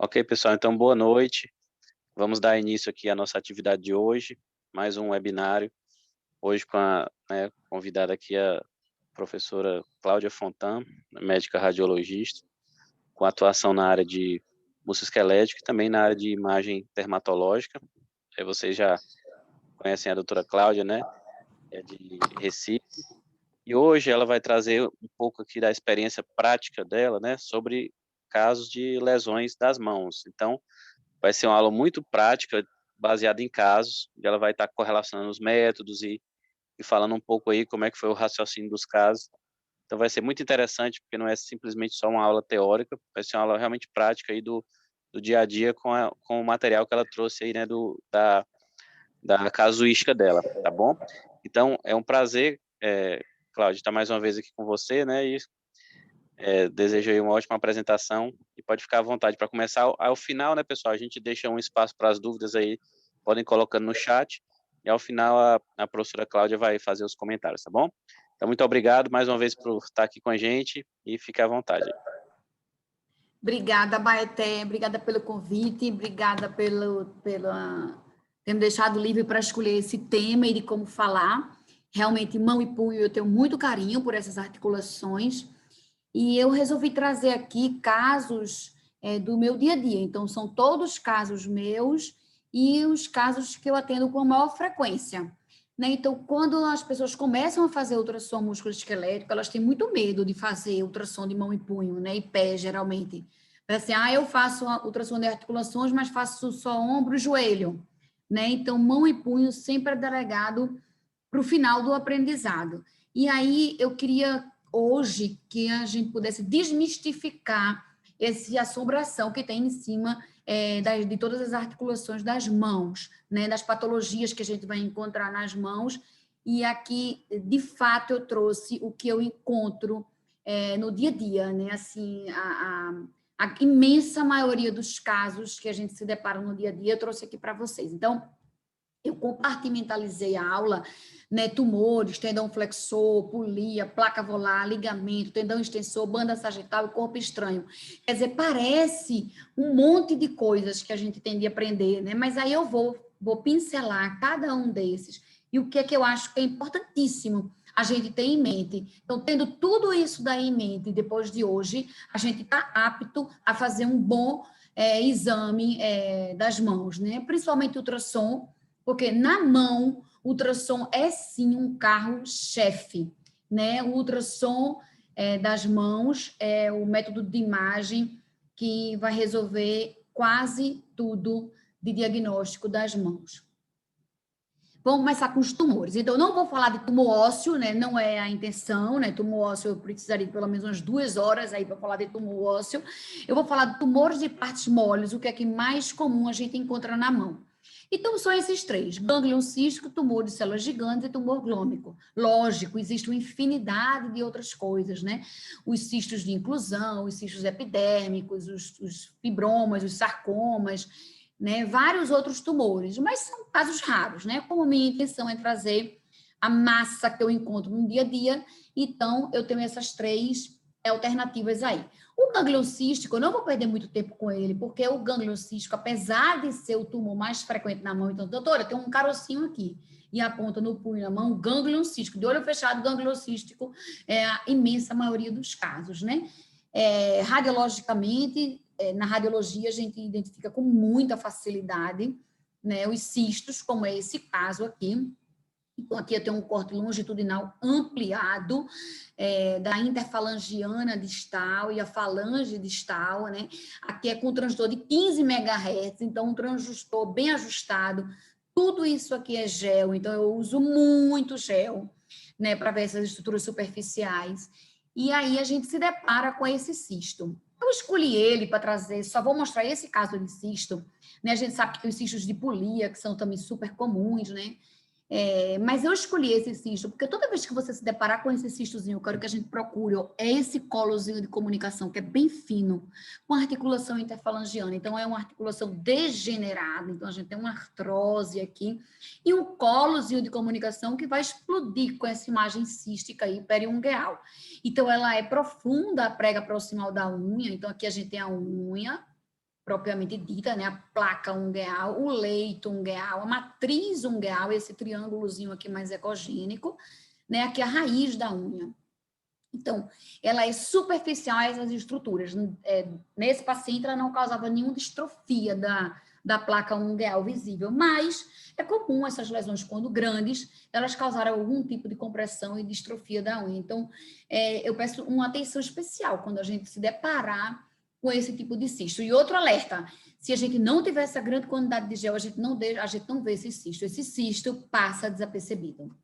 Ok, pessoal, então boa noite. Vamos dar início aqui à nossa atividade de hoje, mais um webinário. Hoje com a convidada aqui a professora Cláudia Fontan, médica radiologista, com atuação na área de musculoesquelética e também na área de imagem dermatológica. Vocês já conhecem a doutora Cláudia, né? É de Recife. E hoje ela vai trazer um pouco aqui da experiência prática dela, né? Sobre casos de lesões das mãos. Então, vai ser uma aula muito prática, baseada em casos, e ela vai estar correlacionando os métodos e falando um pouco aí como é que foi o raciocínio dos casos. Então vai ser muito interessante, porque não é simplesmente só uma aula teórica, vai ser uma aula realmente prática aí do dia a dia com o material que ela trouxe aí, né, da casuística dela, tá bom? Então, é um prazer, Cláudia, estar mais uma vez aqui com você, né, e desejo aí uma ótima apresentação e pode ficar à vontade para começar. Ao final, né, pessoal, a gente deixa um espaço para as dúvidas aí, podem colocando no chat, e ao final a professora Cláudia vai fazer os comentários, tá bom? Então, muito obrigado mais uma vez por estar aqui com a gente e fique à vontade. Obrigada, Baeté, obrigada pelo convite, obrigada ter me deixado livre para escolher esse tema e de como falar. Realmente, mão e punho, eu tenho muito carinho por essas articulações e eu resolvi trazer aqui casos do meu dia a dia. Então, são todos casos meus e os casos que eu atendo com maior frequência. Né? Então, quando as pessoas começam a fazer ultrassom musculoesquelético, elas têm muito medo de fazer ultrassom de mão e punho, né? E pé, geralmente. Assim, eu faço ultrassom de articulações, mas faço só ombro e joelho. Né? Então, mão e punho sempre é delegado para o final do aprendizado. E aí, eu queria hoje que a gente pudesse desmistificar essa assombração que tem em cima de todas as articulações das mãos, né, das patologias que a gente vai encontrar nas mãos, e aqui, de fato, eu trouxe o que eu encontro no dia a dia, né, assim, a imensa maioria dos casos que a gente se depara no dia a dia, eu trouxe aqui para vocês. Então, eu compartimentalizei a aula, né, tumores, tendão flexor, polia, placa volar, ligamento, tendão extensor, banda sagital e corpo estranho. Quer dizer, parece um monte de coisas que a gente tem de aprender, né? Mas aí eu vou pincelar cada um desses e o que é que eu acho que é importantíssimo a gente ter em mente. Então, tendo tudo isso daí em mente, depois de hoje, a gente está apto a fazer um bom exame das mãos, né? Principalmente ultrassom, porque na mão, o ultrassom é sim um carro-chefe, né? O ultrassom das mãos é o método de imagem que vai resolver quase tudo de diagnóstico das mãos. Vamos começar com os tumores. Então, eu não vou falar de tumor ósseo, né? Não é a intenção, né? Tumor ósseo, eu precisaria de pelo menos umas 2 horas aí para falar de tumor ósseo. Eu vou falar de tumores de partes moles, o que é que mais comum a gente encontra na mão. Então, são esses 3, gânglion cístico, tumor de células gigantes e tumor glômico. Lógico, existe uma infinidade de outras coisas, né? Os cistos de inclusão, os cistos epidérmicos, os fibromas, os sarcomas, né? Vários outros tumores, mas são casos raros, né? Como a minha intenção é trazer a massa que eu encontro no dia a dia, então eu tenho essas 3 alternativas aí. O gânglio cístico, eu não vou perder muito tempo com ele, porque o gânglio cístico, apesar de ser o tumor mais frequente na mão, então, doutora, tem um carocinho aqui, e aponta no punho na mão, gânglio cístico, de olho fechado, gânglio cístico é a imensa maioria dos casos, né? Radiologicamente, na radiologia, a gente identifica com muita facilidade, né, os cistos, como é esse caso aqui. Então, aqui eu tenho um corte longitudinal ampliado da interfalangiana distal e a falange distal, né? Aqui é com um transdutor de 15 MHz, então um transdutor bem ajustado. Tudo isso aqui é gel, então eu uso muito gel, né, para ver essas estruturas superficiais. E aí a gente se depara com esse cisto. Eu escolhi ele para trazer, só vou mostrar esse caso de cisto, né? A gente sabe que tem os cistos de polia, que são também super comuns, né? Mas eu escolhi esse cisto, porque toda vez que você se deparar com esse cistozinho, eu quero que a gente procure esse colozinho de comunicação, que é bem fino, com articulação interfalangiana. Então, é uma articulação degenerada, então a gente tem uma artrose aqui, e um colozinho de comunicação que vai explodir com essa imagem cística aí, periungueal. Então, ela é profunda, a prega proximal da unha, então aqui a gente tem a unha propriamente dita, né? A placa ungueal, o leito ungueal, a matriz ungueal, esse triângulozinho aqui mais ecogênico, né? Aqui a raiz da unha. Então, ela é superficial a essas estruturas. Nesse paciente, ela não causava nenhuma distrofia da placa ungueal visível, mas é comum essas lesões, quando grandes, elas causarem algum tipo de compressão e distrofia da unha. Então, eu peço uma atenção especial quando a gente se deparar com esse tipo de cisto. E outro alerta, se a gente não tiver essa grande quantidade de gel, a gente não vê esse cisto. Esse cisto passa desapercebido.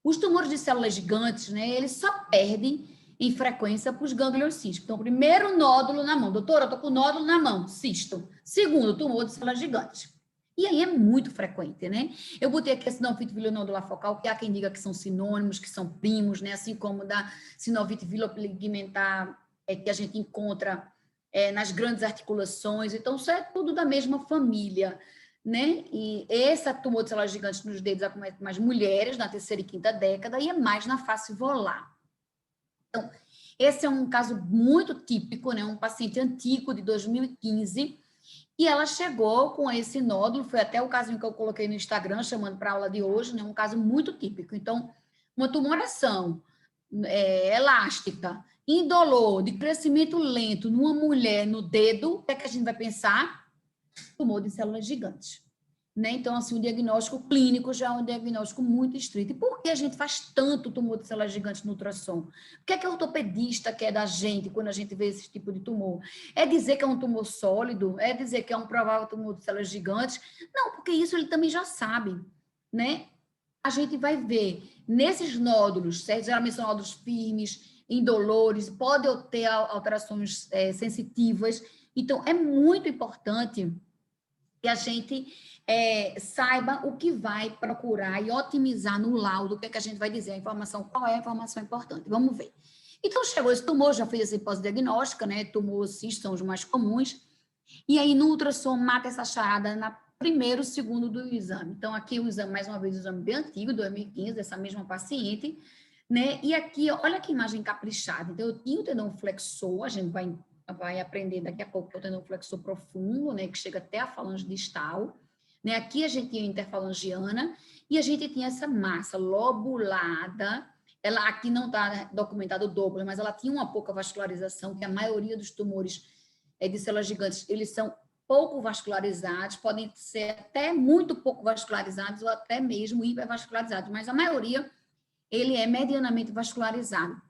Os tumores de células gigantes, né, eles só perdem em frequência para os gânglios císticos. Então, primeiro nódulo na mão. Doutora, eu estou com nódulo na mão, cisto. Segundo, tumor de células gigantes. E aí é muito frequente, né? Eu botei aqui a sinovite vilanodular focal, que há quem diga que são sinônimos, que são primos, né? Assim como da sinovite vilopigmentar, que a gente encontra nas grandes articulações. Então, isso é tudo da mesma família, né? E essa tumor de células gigantes nos dedos acomete mais mulheres na terceira e quinta década e é mais na face volar. Então, esse é um caso muito típico, né? Um paciente antigo de 2015, e ela chegou com esse nódulo, foi até o caso que eu coloquei no Instagram, chamando para a aula de hoje, né? Um caso muito típico. Então, uma tumoração elástica, indolor, de crescimento lento, numa mulher no dedo, o que é que a gente vai pensar? Tumor de células gigantes. Né? Então, assim, o diagnóstico clínico já é um diagnóstico muito estrito. E por que a gente faz tanto tumor de células gigantes no ultrassom? O que é que o ortopedista quer da gente quando a gente vê esse tipo de tumor? É dizer que é um tumor sólido? É dizer que é um provável tumor de células gigantes? Não, porque isso ele também já sabe, né? A gente vai ver nesses nódulos, certo? Geralmente são nódulos firmes, indolores, pode ter alterações sensitivas. Então, é muito importante que a gente saiba o que vai procurar e otimizar no laudo, o que é que a gente vai dizer, a informação, qual é a informação importante. Vamos ver. Então, chegou esse tumor, já fez essa hipótese diagnóstica, né? Tumor cis são os mais comuns. E aí, no ultrassom, mata essa charada na primeiro, segundo do exame. Então, aqui o exame, mais uma vez, o exame bem antigo, 2015, dessa mesma paciente, né? E aqui, olha que imagem caprichada. Então, eu tinha o tendão flexor, a gente vai aprender daqui a pouco que é o tendão flexor profundo, né? Que chega até a falange distal. Né? Aqui a gente tinha a interfalangiana e a gente tinha essa massa lobulada. Ela aqui não está documentado o Doppler, mas ela tinha uma pouca vascularização, que a maioria dos tumores de células gigantes, eles são pouco vascularizados, podem ser até muito pouco vascularizados ou até mesmo hipervascularizados, mas a maioria, ele é medianamente vascularizado.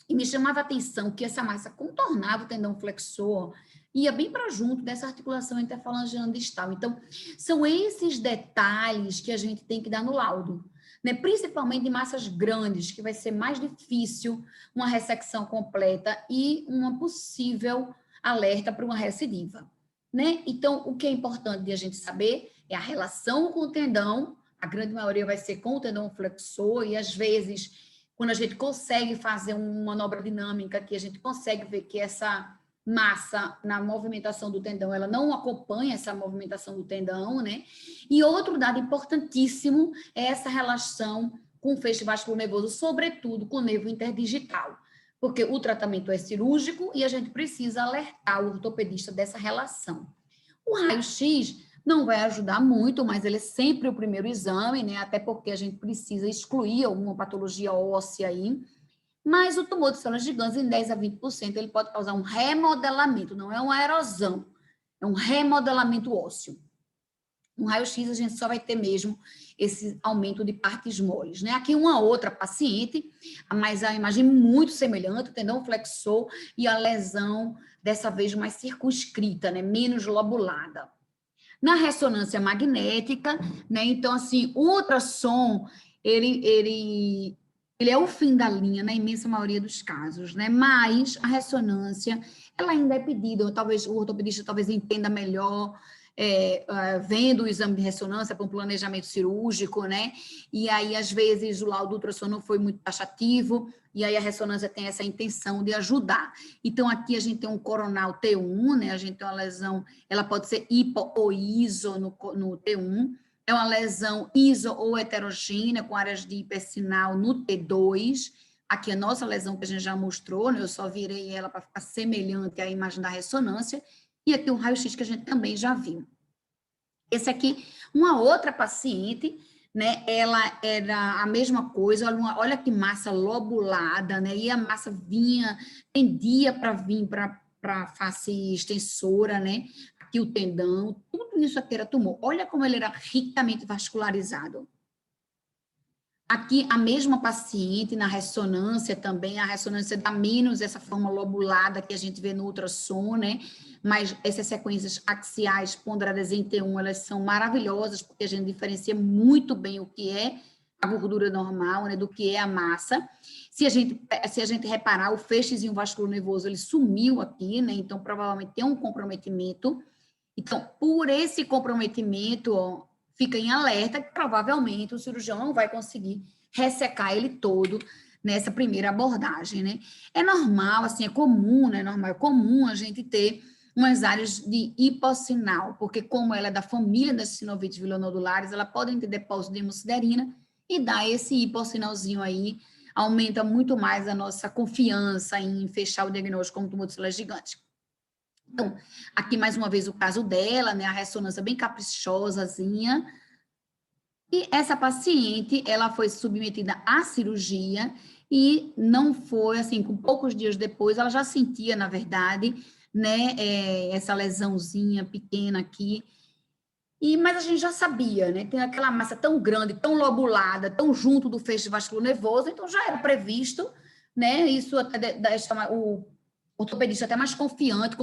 E me chamava a atenção que essa massa contornava o tendão flexor, ia bem para junto dessa articulação interfalangiana distal. Então, são esses detalhes que a gente tem que dar no laudo, né? Principalmente em massas grandes, que vai ser mais difícil uma ressecção completa e uma possível alerta para uma recidiva, né? Então, o que é importante de a gente saber é a relação com o tendão, a grande maioria vai ser com o tendão flexor, e às vezes, quando a gente consegue fazer uma manobra dinâmica, que a gente consegue ver que essa massa na movimentação do tendão, ela não acompanha essa movimentação do tendão, né? E outro dado importantíssimo é essa relação com o feixe vasculonervoso, sobretudo com o nervo interdigital, porque o tratamento é cirúrgico e a gente precisa alertar o ortopedista dessa relação. O raio-x não vai ajudar muito, mas ele é sempre o primeiro exame, né? Até porque a gente precisa excluir alguma patologia óssea aí. Mas o tumor de células gigantes, em 10 a 20%, ele pode causar um remodelamento, não é uma erosão, é um remodelamento ósseo. No raio-x, a gente só vai ter mesmo esse aumento de partes moles, né? Aqui uma outra paciente, mas a imagem muito semelhante, o tendão flexor e a lesão, dessa vez mais circunscrita, né? Menos lobulada. Na ressonância magnética, né? Então, assim, o ultrassom, ele é o fim da linha, na imensa maioria dos casos, né? Mas a ressonância, ela ainda é pedida, ou talvez o ortopedista talvez entenda melhor, vendo o exame de ressonância para um planejamento cirúrgico, né? E aí, às vezes, o laudo do ultrassom não foi muito taxativo, e aí a ressonância tem essa intenção de ajudar. Então, aqui a gente tem um coronal T1, né? A gente tem uma lesão, ela pode ser hipo ou iso no T1, é uma lesão iso ou heterogênea, com áreas de hipersinal no T2, Aqui a nossa lesão que a gente já mostrou, né? Eu só virei ela para ficar semelhante à imagem da ressonância. E aqui o raio-x que a gente também já viu. Esse aqui, uma outra paciente, né? Ela era a mesma coisa, olha que massa lobulada, né? E a massa tendia para vir para a face extensora, né? Aqui o tendão, tudo isso aqui era tumor. Olha como ele era ricamente vascularizado. Aqui, a mesma paciente, na ressonância também, a ressonância dá menos essa forma lobulada que a gente vê no ultrassom, né? Mas essas sequências axiais ponderadas em T1, elas são maravilhosas, porque a gente diferencia muito bem o que é a gordura normal, né? Do que é a massa. Se a gente reparar, o feixezinho vasculonervoso, ele sumiu aqui, né? Então, provavelmente tem um comprometimento. Então, por esse comprometimento, ó, fica em alerta que provavelmente o cirurgião não vai conseguir ressecar ele todo nessa primeira abordagem, né? É normal, assim, é comum, né? É comum a gente ter umas áreas de hipossinal, porque como ela é da família das sinovites vilonodulares, ela pode ter depósito de hemosiderina e dar esse hipossinalzinho aí, aumenta muito mais a nossa confiança em fechar o diagnóstico como tumor de células gigantes. Então, aqui mais uma vez o caso dela, né, a ressonância bem caprichosazinha. E essa paciente, ela foi submetida à cirurgia e não foi, assim, com poucos dias depois, ela já sentia, na verdade, né, essa lesãozinha pequena aqui. Mas a gente já sabia, né, tem aquela massa tão grande, tão lobulada, tão junto do feixe vasculonervoso, então já era previsto, né, isso até o ortopedista até mais confiante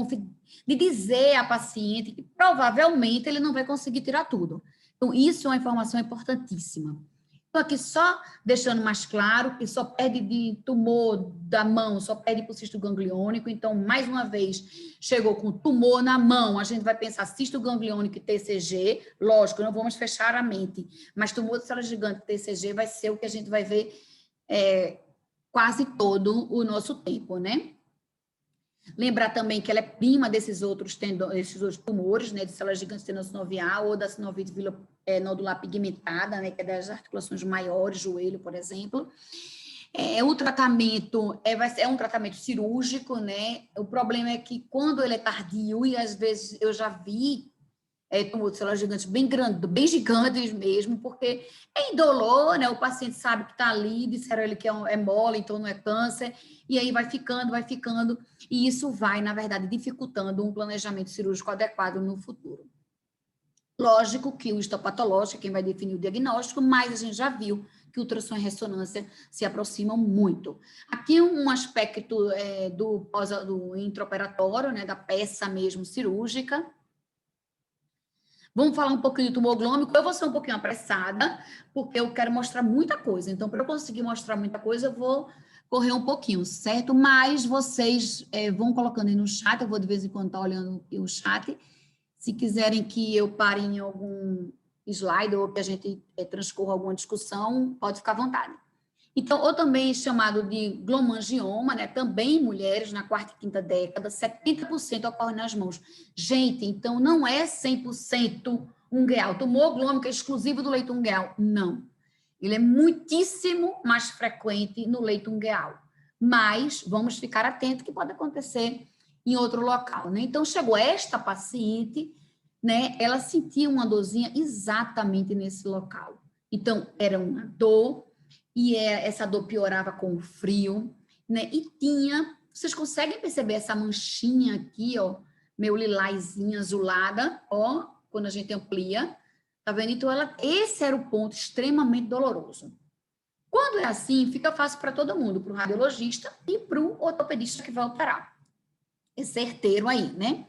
de dizer à paciente que provavelmente ele não vai conseguir tirar tudo. Então, isso é uma informação importantíssima. Estou aqui só deixando mais claro que só perde de tumor da mão, só perde para o cisto gangliônico. Então, mais uma vez, chegou com tumor na mão, a gente vai pensar cisto gangliônico e TCG, lógico, não vamos fechar a mente, mas tumor de célula gigante TCG vai ser o que a gente vai ver quase todo o nosso tempo, né? Lembrar também que ela é prima desses outros tumores, né, de células gigantes tendinossinovial ou da sinovite nodular pigmentada, né, que é das articulações maiores, joelho, por exemplo. O tratamento vai ser um tratamento cirúrgico, né? O problema é que quando ele é tardio, e às vezes eu já vi tumor de células gigantes bem grande, bem gigantes mesmo, porque é indolor, né? O paciente sabe que está ali, disseram ele que é mole, então não é câncer, e aí vai ficando, e isso vai, na verdade, dificultando um planejamento cirúrgico adequado no futuro. Lógico que o histopatológico é quem vai definir o diagnóstico, mas a gente já viu que ultrassom e ressonância se aproximam muito. Aqui um aspecto do intraoperatório, né, da peça mesmo cirúrgica. Vamos falar um pouquinho de tumor glômico. Eu vou ser um pouquinho apressada, porque eu quero mostrar muita coisa. Então, para eu conseguir mostrar muita coisa, eu vou correr um pouquinho, certo? Mas vocês vão colocando aí no chat, eu vou de vez em quando estar olhando o chat. Se quiserem que eu pare em algum slide ou que a gente transcorra alguma discussão, pode ficar à vontade. Então, ou também chamado de glomangioma, né? Também em mulheres, na quarta e quinta década, 70% ocorre nas mãos. Gente, então não é 100% ungueal. Tumor glômico é exclusivo do leito ungueal? Não. Ele é muitíssimo mais frequente no leito ungueal. Mas vamos ficar atentos que pode acontecer em outro local, né? Então, chegou esta paciente, né? Ela sentia uma dorzinha exatamente nesse local. Então, era uma dor, e essa dor piorava com o frio, né? E vocês conseguem perceber essa manchinha aqui, ó, meio lilazinha, azulada, ó, quando a gente amplia, tá vendo? Então, esse era o ponto extremamente doloroso. Quando é assim, fica fácil para todo mundo, para o radiologista e para o ortopedista que vai operar. É certeiro aí, né?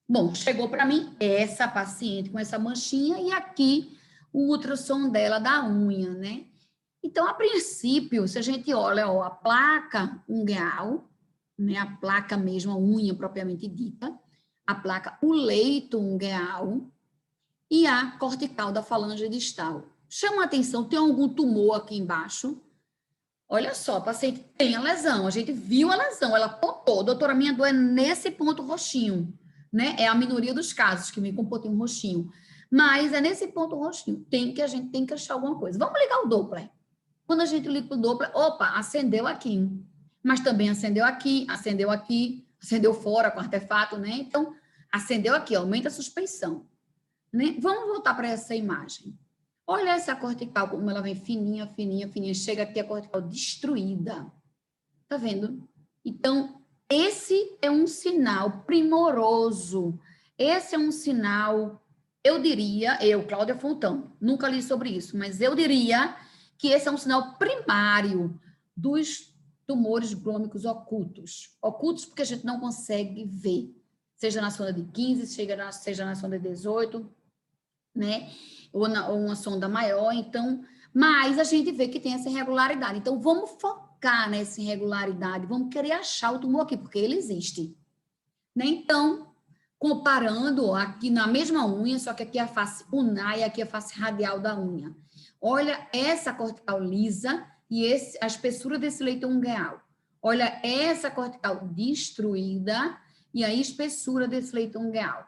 Bom, chegou para mim essa paciente com essa manchinha e aqui o ultrassom dela da unha, né? Então, a princípio, se a gente olha ó, a placa ungueal, né, a placa mesmo, a unha propriamente dita, a placa, o leito ungueal e a cortical da falange distal. Chama a atenção, tem algum tumor aqui embaixo? Olha só, a paciente tem a lesão, a gente viu a lesão, ela apontou, doutora, minha dor é nesse ponto roxinho, né? É a minoria dos casos que me comportam um roxinho. Mas é nesse ponto roxinho, a gente tem que achar alguma coisa. Vamos ligar o Doppler. Quando a gente liga para o Doppler, opa, acendeu aqui, mas também acendeu aqui, acendeu fora com artefato, né? Então, acendeu aqui, aumenta a suspeição, né? Vamos voltar para essa imagem. Olha essa cortical, como ela vem fininha, fininha, fininha, chega aqui a cortical destruída. Tá vendo? Então, esse é um sinal primoroso. Esse é um sinal, eu diria, Cláudia Fontão, nunca li sobre isso, mas eu diria que esse é um sinal primário dos tumores glômicos ocultos. Ocultos porque a gente não consegue ver, seja na sonda de 15, seja na sonda de 18, né? Ou uma sonda maior, então, mas a gente vê que tem essa irregularidade. Então, vamos focar nessa irregularidade, vamos querer achar o tumor aqui, porque ele existe. Né? Então, comparando aqui na mesma unha, só que aqui é a face ulnar e aqui é a face radial da unha. Olha essa cortical lisa e a espessura desse leito ungueal. Olha essa cortical destruída e a espessura desse leito ungueal.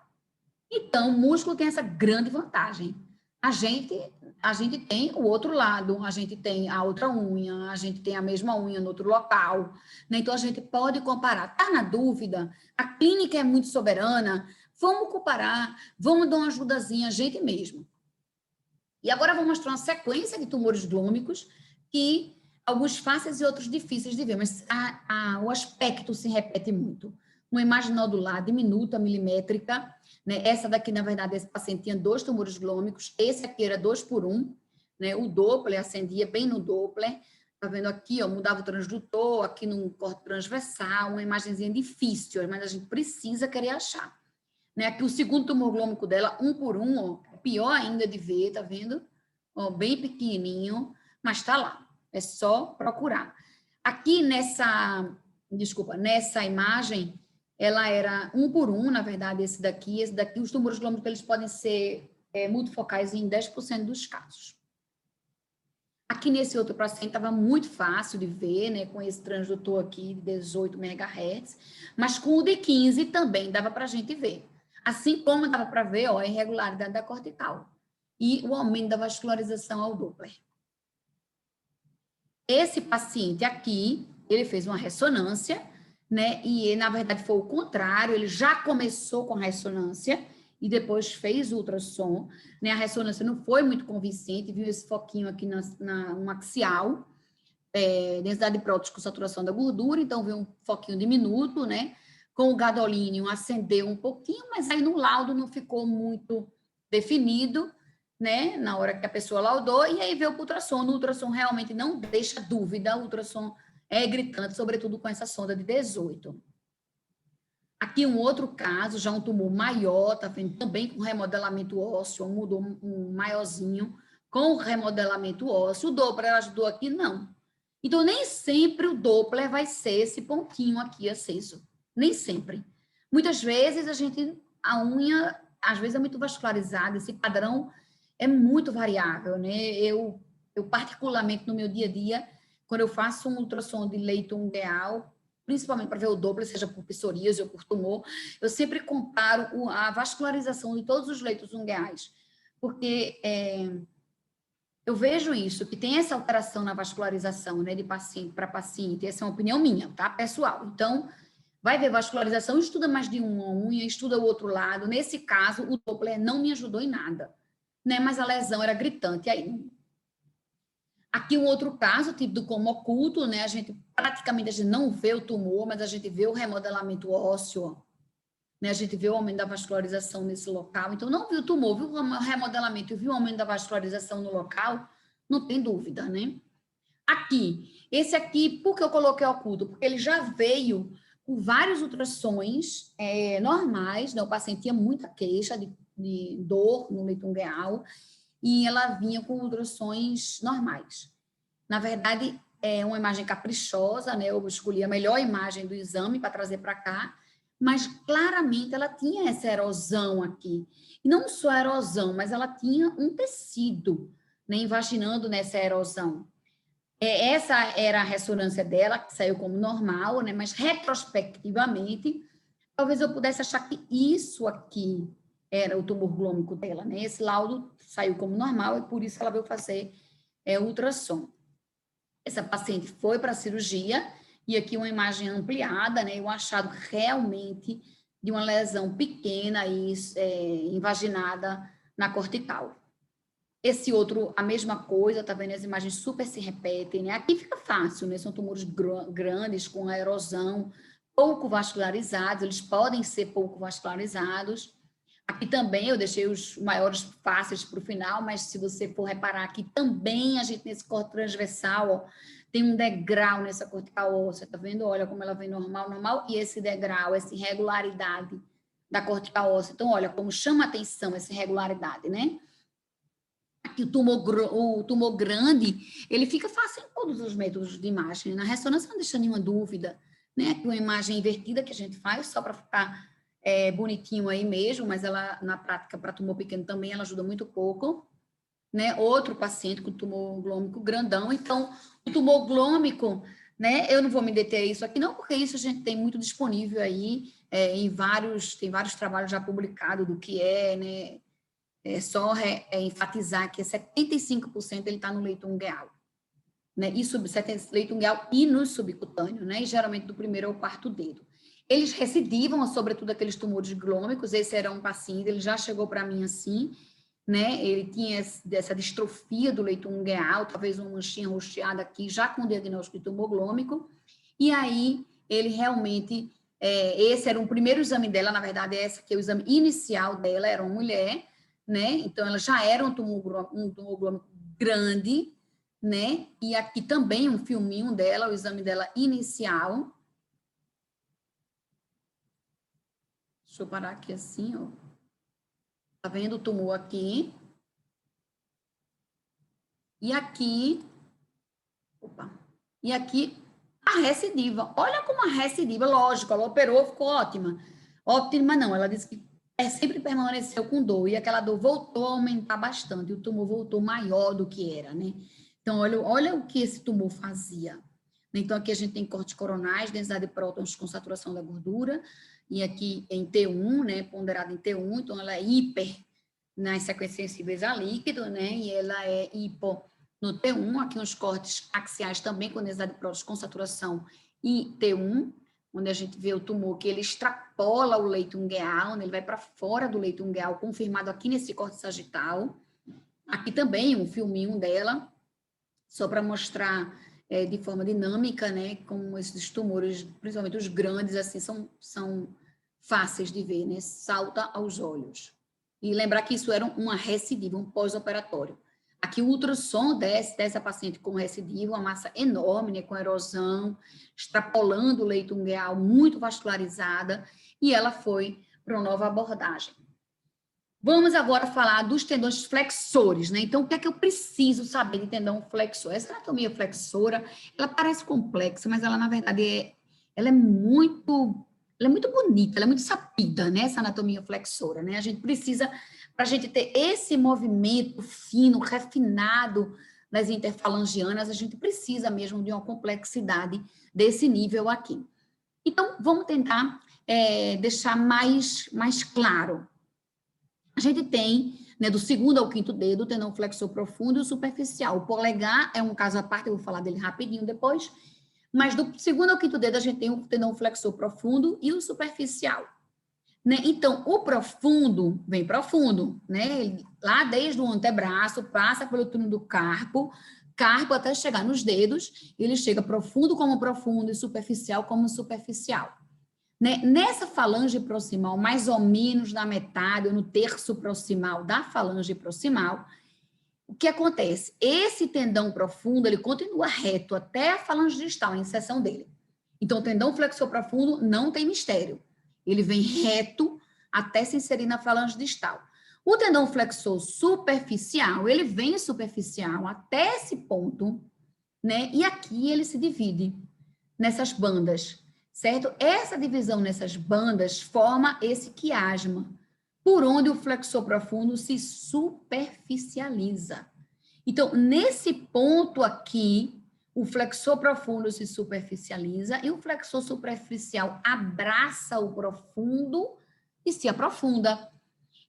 Então, o músculo tem essa grande vantagem. A gente tem o outro lado, a gente tem a outra unha, a gente tem a mesma unha no outro local, né? Então a gente pode comparar. Tá na dúvida? A clínica é muito soberana? Vamos comparar, vamos dar uma ajudazinha a gente mesmo. E agora eu vou mostrar uma sequência de tumores glômicos que alguns fáceis e outros difíceis de ver, mas o aspecto se repete muito. Uma imagem nodular diminuta, milimétrica, né? Essa daqui, na verdade, esse paciente tinha 2 tumores glômicos, esse aqui era 2 por 1, né? O Doppler acendia bem no Doppler, tá vendo aqui, ó, mudava o transdutor, aqui no corte transversal, uma imagenzinha difícil, mas a gente precisa querer achar. Né? Aqui o segundo tumor glômico dela, 1 por 1, ó, pior ainda de ver, tá vendo? Ó, bem pequenininho, mas tá lá, é só procurar. Aqui nessa imagem, ela era 1 por 1, na verdade, esse daqui, os tumores glômicos, eles podem ser multifocais em 10% dos casos. Aqui nesse outro paciente estava muito fácil de ver, né, com esse transdutor aqui de 18 MHz, mas com o de 15 também dava para a gente ver. Assim como dava para ver, ó, a irregularidade da cortical e o aumento da vascularização ao Doppler. Esse paciente aqui, ele fez uma ressonância, né? E na verdade foi o contrário, ele já começou com a ressonância e depois fez o ultrassom, né? A ressonância não foi muito convincente, viu esse foquinho aqui no axial, densidade de prótese com saturação da gordura, então viu um foquinho diminuto, né? Com o gadolínio acendeu um pouquinho, mas aí no laudo não ficou muito definido, né, na hora que a pessoa laudou, e aí veio o ultrassom. No ultrassom realmente não deixa dúvida, o ultrassom é gritante, sobretudo com essa sonda de 18. Aqui um outro caso, já um tumor maior, tá vendo? Também com remodelamento ósseo, mudou um maiorzinho, com remodelamento ósseo. O Doppler ajudou aqui? Não. Então, nem sempre o Doppler vai ser esse pontinho aqui aceso. Nem sempre. Muitas vezes a unha, às vezes é muito vascularizada, esse padrão é muito variável, né? Eu particularmente, no meu dia a dia, quando eu faço um ultrassom de leito ungueal, principalmente para ver o Doppler, seja por psoríase ou por tumor, eu sempre comparo a vascularização de todos os leitos ungueais, porque eu vejo isso, que tem essa alteração na vascularização, né, de paciente para paciente, essa é uma opinião minha, tá, pessoal? Então, vai ver vascularização, estuda mais de uma unha, estuda o outro lado. Nesse caso, o Doppler não me ajudou em nada, né? Mas a lesão era gritante aí. Aqui um outro caso, tipo do como oculto, né? Praticamente a gente não vê o tumor, mas a gente vê o remodelamento ósseo, né? A gente vê o aumento da vascularização nesse local. Então, não viu o tumor, viu o remodelamento e viu o aumento da vascularização no local, não tem dúvida, né? Aqui, esse aqui, por que eu coloquei oculto? Porque ele já veio com vários ultrassons normais, né? O paciente tinha muita queixa de dor no leito ungueal e ela vinha com ultrassons normais. Na verdade, é uma imagem caprichosa, né? Eu escolhi a melhor imagem do exame para trazer para cá, mas claramente ela tinha essa erosão aqui. E não só a erosão, mas ela tinha um tecido, né, invaginando nessa erosão. Essa era a ressonância dela, que saiu como normal, né? Mas retrospectivamente, talvez eu pudesse achar que isso aqui era o tumor glômico dela, né? Esse laudo saiu como normal e por isso ela veio fazer ultrassom. Essa paciente foi para a cirurgia, e aqui uma imagem ampliada, né, o achado realmente de uma lesão pequena e invaginada na cortical. Esse outro, a mesma coisa, tá vendo? As imagens super se repetem, né? Aqui fica fácil, né? São tumores grandes, com a erosão, pouco vascularizados, eles podem ser pouco vascularizados. Aqui também eu deixei os maiores fáceis para o final, mas se você for reparar aqui também, a gente nesse corte transversal, ó, tem um degrau nessa cortical óssea, tá vendo? Olha como ela vem normal, normal, e esse degrau, essa irregularidade da cortical óssea. Então, olha como chama atenção essa irregularidade, né? Aqui o tumor grande, ele fica fácil em todos os métodos de imagem. Na ressonância não deixa nenhuma dúvida, né? Aqui uma imagem invertida que a gente faz só para ficar bonitinho aí mesmo, mas ela, na prática, para tumor pequeno também, ela ajuda muito pouco, né? Outro paciente com tumor glômico grandão. Então, o tumor glômico, né? Eu não vou me deter a isso aqui não, porque isso a gente tem muito disponível aí, tem vários trabalhos já publicados do que é, né? É só enfatizar que 75% ele está no leito ungueal, né? E leito ungueal e no subcutâneo, né? E geralmente do primeiro ao quarto dedo. Eles recidivam, sobretudo aqueles tumores glômicos. Esse era um paciente, ele já chegou para mim assim, né? Ele tinha essa distrofia do leito ungueal, talvez uma manchinha roxeada aqui, já com diagnóstico de tumor glômico. E aí ele realmente, esse era o primeiro exame dela, na verdade, esse aqui é o exame inicial dela, era uma mulher, né? Então, ela já era um tumor glômico grande, né? E aqui também um filminho dela, o exame dela inicial. Deixa eu parar aqui assim, ó. Tá vendo o tumor aqui? E aqui... Opa! E aqui a recidiva. Olha como a recidiva, lógico, ela operou, ficou ótima. Ótima não, ela disse que sempre permaneceu com dor, e aquela dor voltou a aumentar bastante, o tumor voltou maior do que era, né? Então, olha o que esse tumor fazia. Então, aqui a gente tem cortes coronais, densidade de prótons com saturação da gordura, e aqui em T1, né, ponderada em T1, então ela é hiper nas sequências sensíveis a líquido, né, e ela é hipo no T1, aqui uns cortes axiais também com densidade de prótons com saturação e T1, onde a gente vê o tumor que ele extrapola o leito ungueal, ele vai para fora do leito ungueal, confirmado aqui nesse corte sagital. Aqui também um filminho dela, só para mostrar de forma dinâmica, né, como esses tumores, principalmente os grandes, assim, são fáceis de ver, né, salta aos olhos. E lembrar que isso era uma recidiva, um pós-operatório. Aqui o ultrassom dessa paciente com recidiva, uma massa enorme, né, com erosão, extrapolando o leito ungueal, muito vascularizada, e ela foi para uma nova abordagem. Vamos agora falar dos tendões flexores, né? Então, o que é que eu preciso saber de tendão flexor? Essa anatomia flexora, ela parece complexa, mas ela, na verdade, ela é muito bonita, ela é muito sapida, né? Essa anatomia flexora, né? A gente precisa, para a gente ter esse movimento fino, refinado nas interfalangianas, a gente precisa mesmo de uma complexidade desse nível aqui. Então, vamos tentar deixar mais claro. A gente tem, né, do segundo ao quinto dedo, o tendão flexor profundo e o superficial. O polegar é um caso à parte, eu vou falar dele rapidinho depois, mas do segundo ao quinto dedo a gente tem o tendão flexor profundo e o superficial, né? Então, o profundo vem profundo, né? Lá desde o antebraço, passa pelo túnel do carpo até chegar nos dedos, ele chega profundo como profundo e superficial como superficial. Né? Nessa falange proximal, mais ou menos na metade, ou no terço proximal da falange proximal, o que acontece? Esse tendão profundo, ele continua reto até a falange distal, a inserção dele. Então, o tendão flexor profundo não tem mistério. Ele vem reto até se inserir na falange distal. O tendão flexor superficial, ele vem superficial até esse ponto, né? E aqui ele se divide nessas bandas, certo? Essa divisão nessas bandas forma esse quiasma, por onde o flexor profundo se superficializa. Então, nesse ponto aqui, o flexor profundo se superficializa e o flexor superficial abraça o profundo e se aprofunda.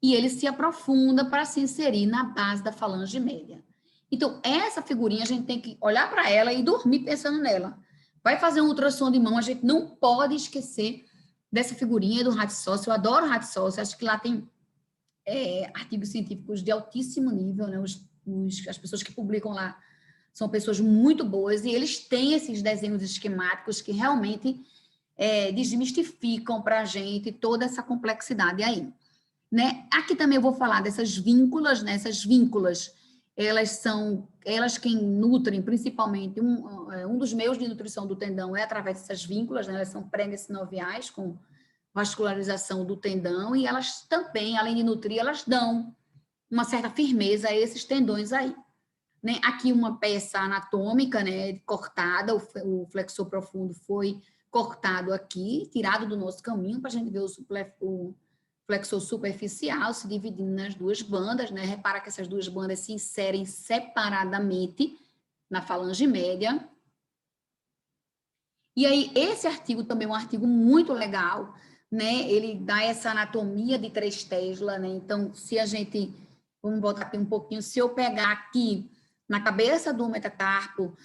E ele se aprofunda para se inserir na base da falange média. Então, essa figurinha a gente tem que olhar para ela e dormir pensando nela. Vai fazer um ultrassom de mão, a gente não pode esquecer dessa figurinha do Rádio Sócio. Eu adoro o Rádio Sócio, acho que lá tem artigos científicos de altíssimo nível, né? As pessoas que publicam lá são pessoas muito boas e eles têm esses desenhos esquemáticos que realmente desmistificam para a gente toda essa complexidade aí. Né? Aqui também eu vou falar dessas vínculas, né? Essas vínculas, elas quem nutrem, principalmente, um dos meios de nutrição do tendão é através dessas vínculas, né? Elas são pré-sinoviais, com vascularização do tendão, e elas também, além de nutrir, elas dão uma certa firmeza a esses tendões aí. Né? Aqui uma peça anatômica, né, cortada, o flexor profundo foi cortado aqui, tirado do nosso caminho, para a gente ver o flexor superficial se dividindo nas duas bandas, né? Repara que essas duas bandas se inserem separadamente na falange média. E aí, esse artigo também é um artigo muito legal, né? Ele dá essa anatomia de 3 Tesla, né? Então, se a gente, vamos voltar aqui um pouquinho, se eu pegar aqui na cabeça do metacarpo,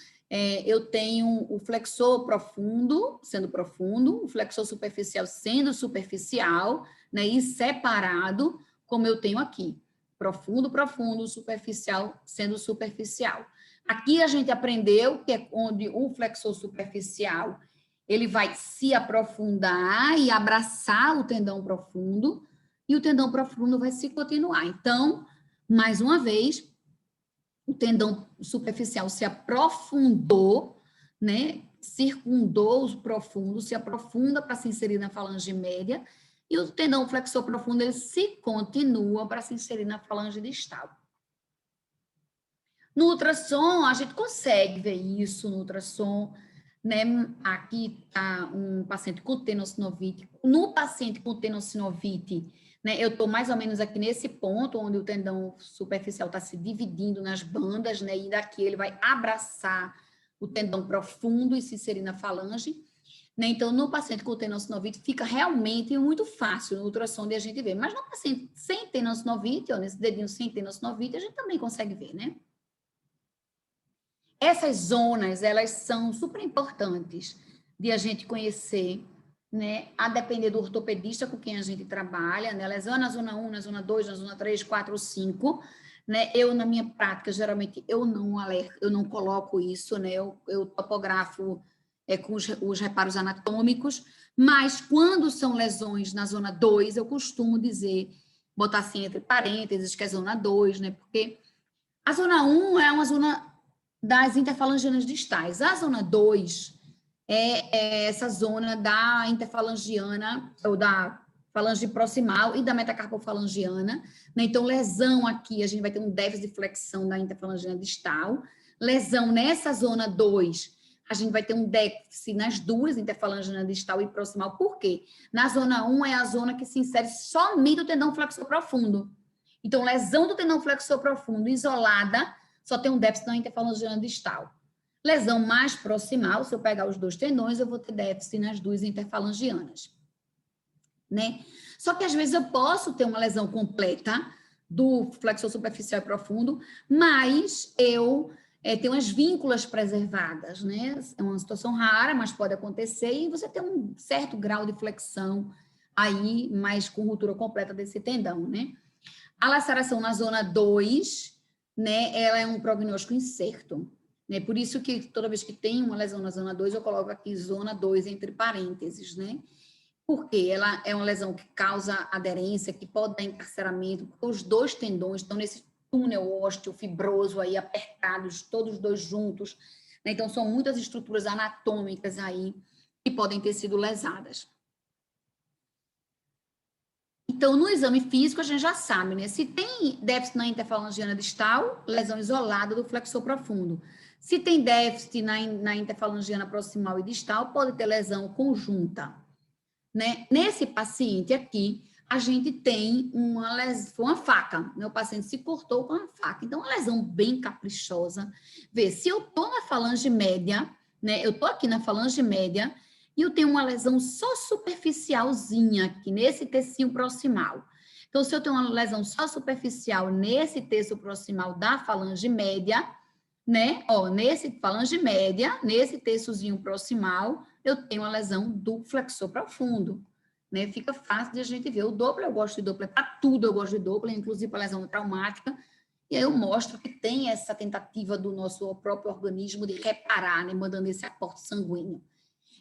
eu tenho o flexor profundo, sendo profundo, o flexor superficial sendo superficial, né? E separado, como eu tenho aqui. Profundo, profundo, superficial sendo superficial. Aqui a gente aprendeu que é onde o flexor superficial ele vai se aprofundar e abraçar o tendão profundo, e o tendão profundo vai se continuar. Então, mais uma vez, o tendão superficial se aprofundou, né? Circundou o profundo, se aprofunda para se inserir na falange média, e o tendão flexor profundo ele se continua para se inserir na falange distal. No ultrassom, a gente consegue ver isso no ultrassom, né? Aqui está um paciente com tenossinovite. No paciente com tenossinovite, né, eu estou mais ou menos aqui nesse ponto, onde o tendão superficial está se dividindo nas bandas, né? E daqui ele vai abraçar o tendão profundo e se inserir na falange. Né? Então, no paciente com tenossinovite, fica realmente muito fácil no ultrassom de a gente ver. Mas no paciente sem tenossinovite, ó, nesse dedinho sem tenossinovite, a gente também consegue ver, né? Essas zonas, elas são super importantes de a gente conhecer, né? A depender do ortopedista com quem a gente trabalha, né? Lesão na zona 1, na zona 2, na zona 3, 4, 5, né? Eu, na minha prática, geralmente, eu não coloco isso, né? Eu topografo com os reparos anatômicos, mas quando são lesões na zona 2, eu costumo dizer, botar assim entre parênteses, que é zona 2, né? Porque a zona 1 é uma zona das interfalangianas distais. A zona 2 é essa zona da interfalangiana, ou da falange proximal e da metacarpofalangiana. Né? Então, lesão aqui, a gente vai ter um déficit de flexão da interfalangiana distal. Lesão nessa zona 2, a gente vai ter um déficit nas duas, interfalangiana distal e proximal. Por quê? Na zona 1 é a zona que se insere somente o tendão flexor profundo. Então, lesão do tendão flexor profundo isolada, só tem um déficit na interfalangiana distal. Lesão mais proximal, se eu pegar os dois tendões, eu vou ter déficit nas duas interfalangianas. Né? Só que, às vezes, eu posso ter uma lesão completa do flexor superficial e profundo, mas eu tenho as vínculas preservadas, né? É uma situação rara, mas pode acontecer, e você tem um certo grau de flexão aí, mas com ruptura completa desse tendão, né? A laceração na zona 2, né, ela é um prognóstico incerto. Né? Por isso que toda vez que tem uma lesão na zona 2, eu coloco aqui zona 2 entre parênteses, né? Porque ela é uma lesão que causa aderência, que pode dar encarceramento, porque os dois tendões estão nesse túnel ósseo fibroso aí, apertados, todos os dois juntos. Né? Então, são muitas estruturas anatômicas aí que podem ter sido lesadas. Então, no exame físico, a gente já sabe, né? Se tem déficit na interfalangiana distal, lesão isolada do flexor profundo. Se tem déficit na interfalangiana proximal e distal, pode ter lesão conjunta. Né? Nesse paciente aqui, a gente tem uma faca, né? O paciente se cortou com a faca. Então, uma lesão bem caprichosa. Vê, se eu estou na falange média, né? Eu estou aqui na falange média, e eu tenho uma lesão só superficialzinha aqui, nesse tecinho proximal. Então, se eu tenho uma lesão só superficial nesse terço proximal da falange média, né? Ó, nesse falange média, nesse terçozinho proximal, eu tenho uma lesão do flexor profundo, né? Fica fácil de a gente ver. O Doppler, eu gosto de Doppler para tudo, eu gosto de Doppler, inclusive para lesão traumática. E aí eu mostro que tem essa tentativa do nosso próprio organismo de reparar, né? Mandando esse aporte sanguíneo.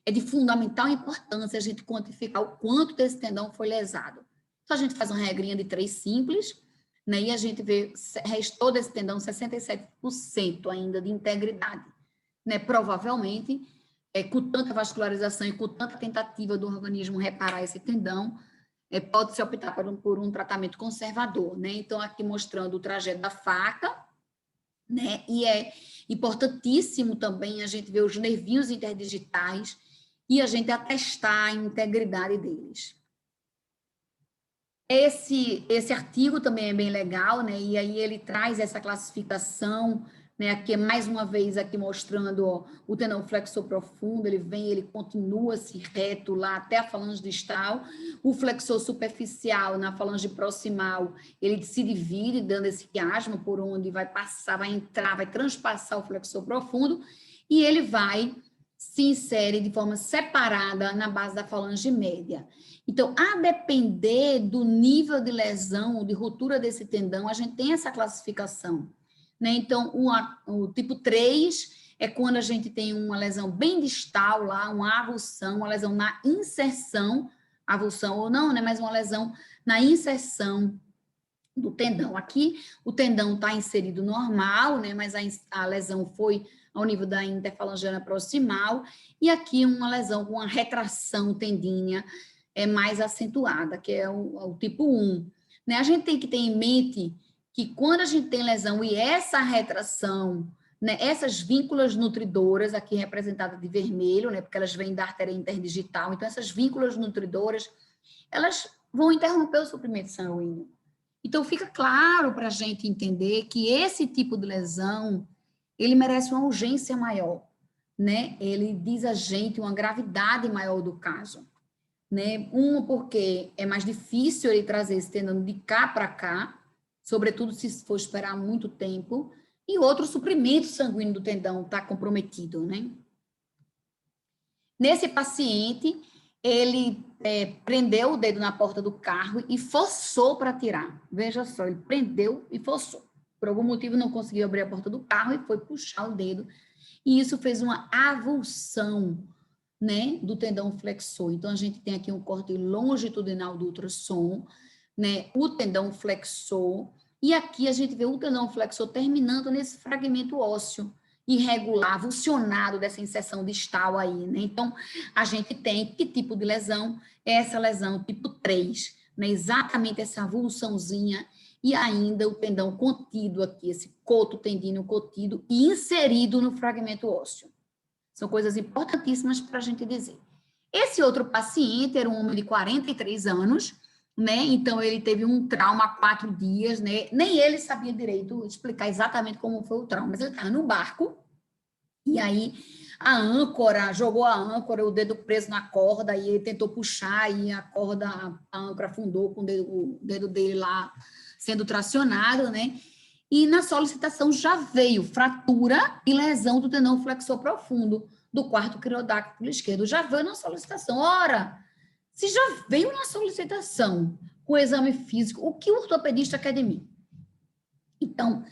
É de fundamental importância a gente quantificar o quanto desse tendão foi lesado. Então, a gente faz uma regrinha de 3 simples, né, e a gente vê, restou desse tendão 67% ainda de integridade. Né? Provavelmente, com tanta vascularização e com tanta tentativa do organismo reparar esse tendão, pode-se optar por um tratamento conservador. Né? Então, aqui mostrando o trajeto da faca, né? E é importantíssimo também a gente ver os nervinhos interdigitais e a gente atestar a integridade deles. Esse artigo também é bem legal, né? E aí ele traz essa classificação, né? Aqui mais uma vez aqui mostrando, ó, o tendão flexor profundo, ele continua-se reto lá até a falange distal. O flexor superficial na falange proximal, ele se divide, dando esse quiasma por onde vai passar, vai entrar, vai transpassar o flexor profundo, e ele se insere de forma separada na base da falange média. Então, a depender do nível de lesão, de ruptura desse tendão, a gente tem essa classificação. Né? Então, o tipo 3 é quando a gente tem uma lesão bem distal lá, uma avulsão, uma lesão na inserção, avulsão ou não, né? Mas uma lesão na inserção do tendão. Aqui, o tendão está inserido normal, né? Mas a lesão foi ao nível da interfalangiana proximal, e aqui uma lesão com uma retração tendínea mais acentuada, que é o tipo 1. Né? A gente tem que ter em mente que quando a gente tem lesão e essa retração, né, essas vínculas nutridoras, aqui representadas de vermelho, né, porque elas vêm da artéria interdigital, então essas vínculas nutridoras, elas vão interromper o suprimento sanguíneo. Então, fica claro para a gente entender que esse tipo de lesão, ele merece uma urgência maior, né? Ele diz a gente uma gravidade maior do caso, né? Porque é mais difícil ele trazer esse tendão de cá para cá, sobretudo se for esperar muito tempo, e outro, o suprimento sanguíneo do tendão está comprometido, né? Nesse paciente, ele prendeu o dedo na porta do carro e forçou para tirar. Veja só, ele prendeu e forçou. Por algum motivo não conseguiu abrir a porta do carro e foi puxar o dedo. E isso fez uma avulsão, né, do tendão flexor. Então, a gente tem aqui um corte longitudinal do ultrassom, né, o tendão flexor, e aqui a gente vê o tendão flexor terminando nesse fragmento ósseo irregular, avulsionado dessa inserção distal aí, né? Então, a gente tem que tipo de lesão? Essa lesão tipo 3, né? Exatamente essa avulsãozinha e ainda o tendão contido aqui, esse coto tendíneo contido e inserido no fragmento ósseo. São coisas importantíssimas para a gente dizer. Esse outro paciente era um homem de 43 anos, né? Então, ele teve um trauma há 4 dias, né? Nem ele sabia direito explicar exatamente como foi o trauma, mas ele estava no barco, e aí a âncora, jogou a âncora, o dedo preso na corda, e ele tentou puxar, e a corda, a âncora afundou com o dedo dele lá sendo tracionado, né? E na solicitação já veio fratura e lesão do tendão flexor profundo do quarto quirodáctilo esquerdo. Já veio na solicitação. Ora, se já veio na solicitação com o exame físico, o que o ortopedista quer de mim? Então,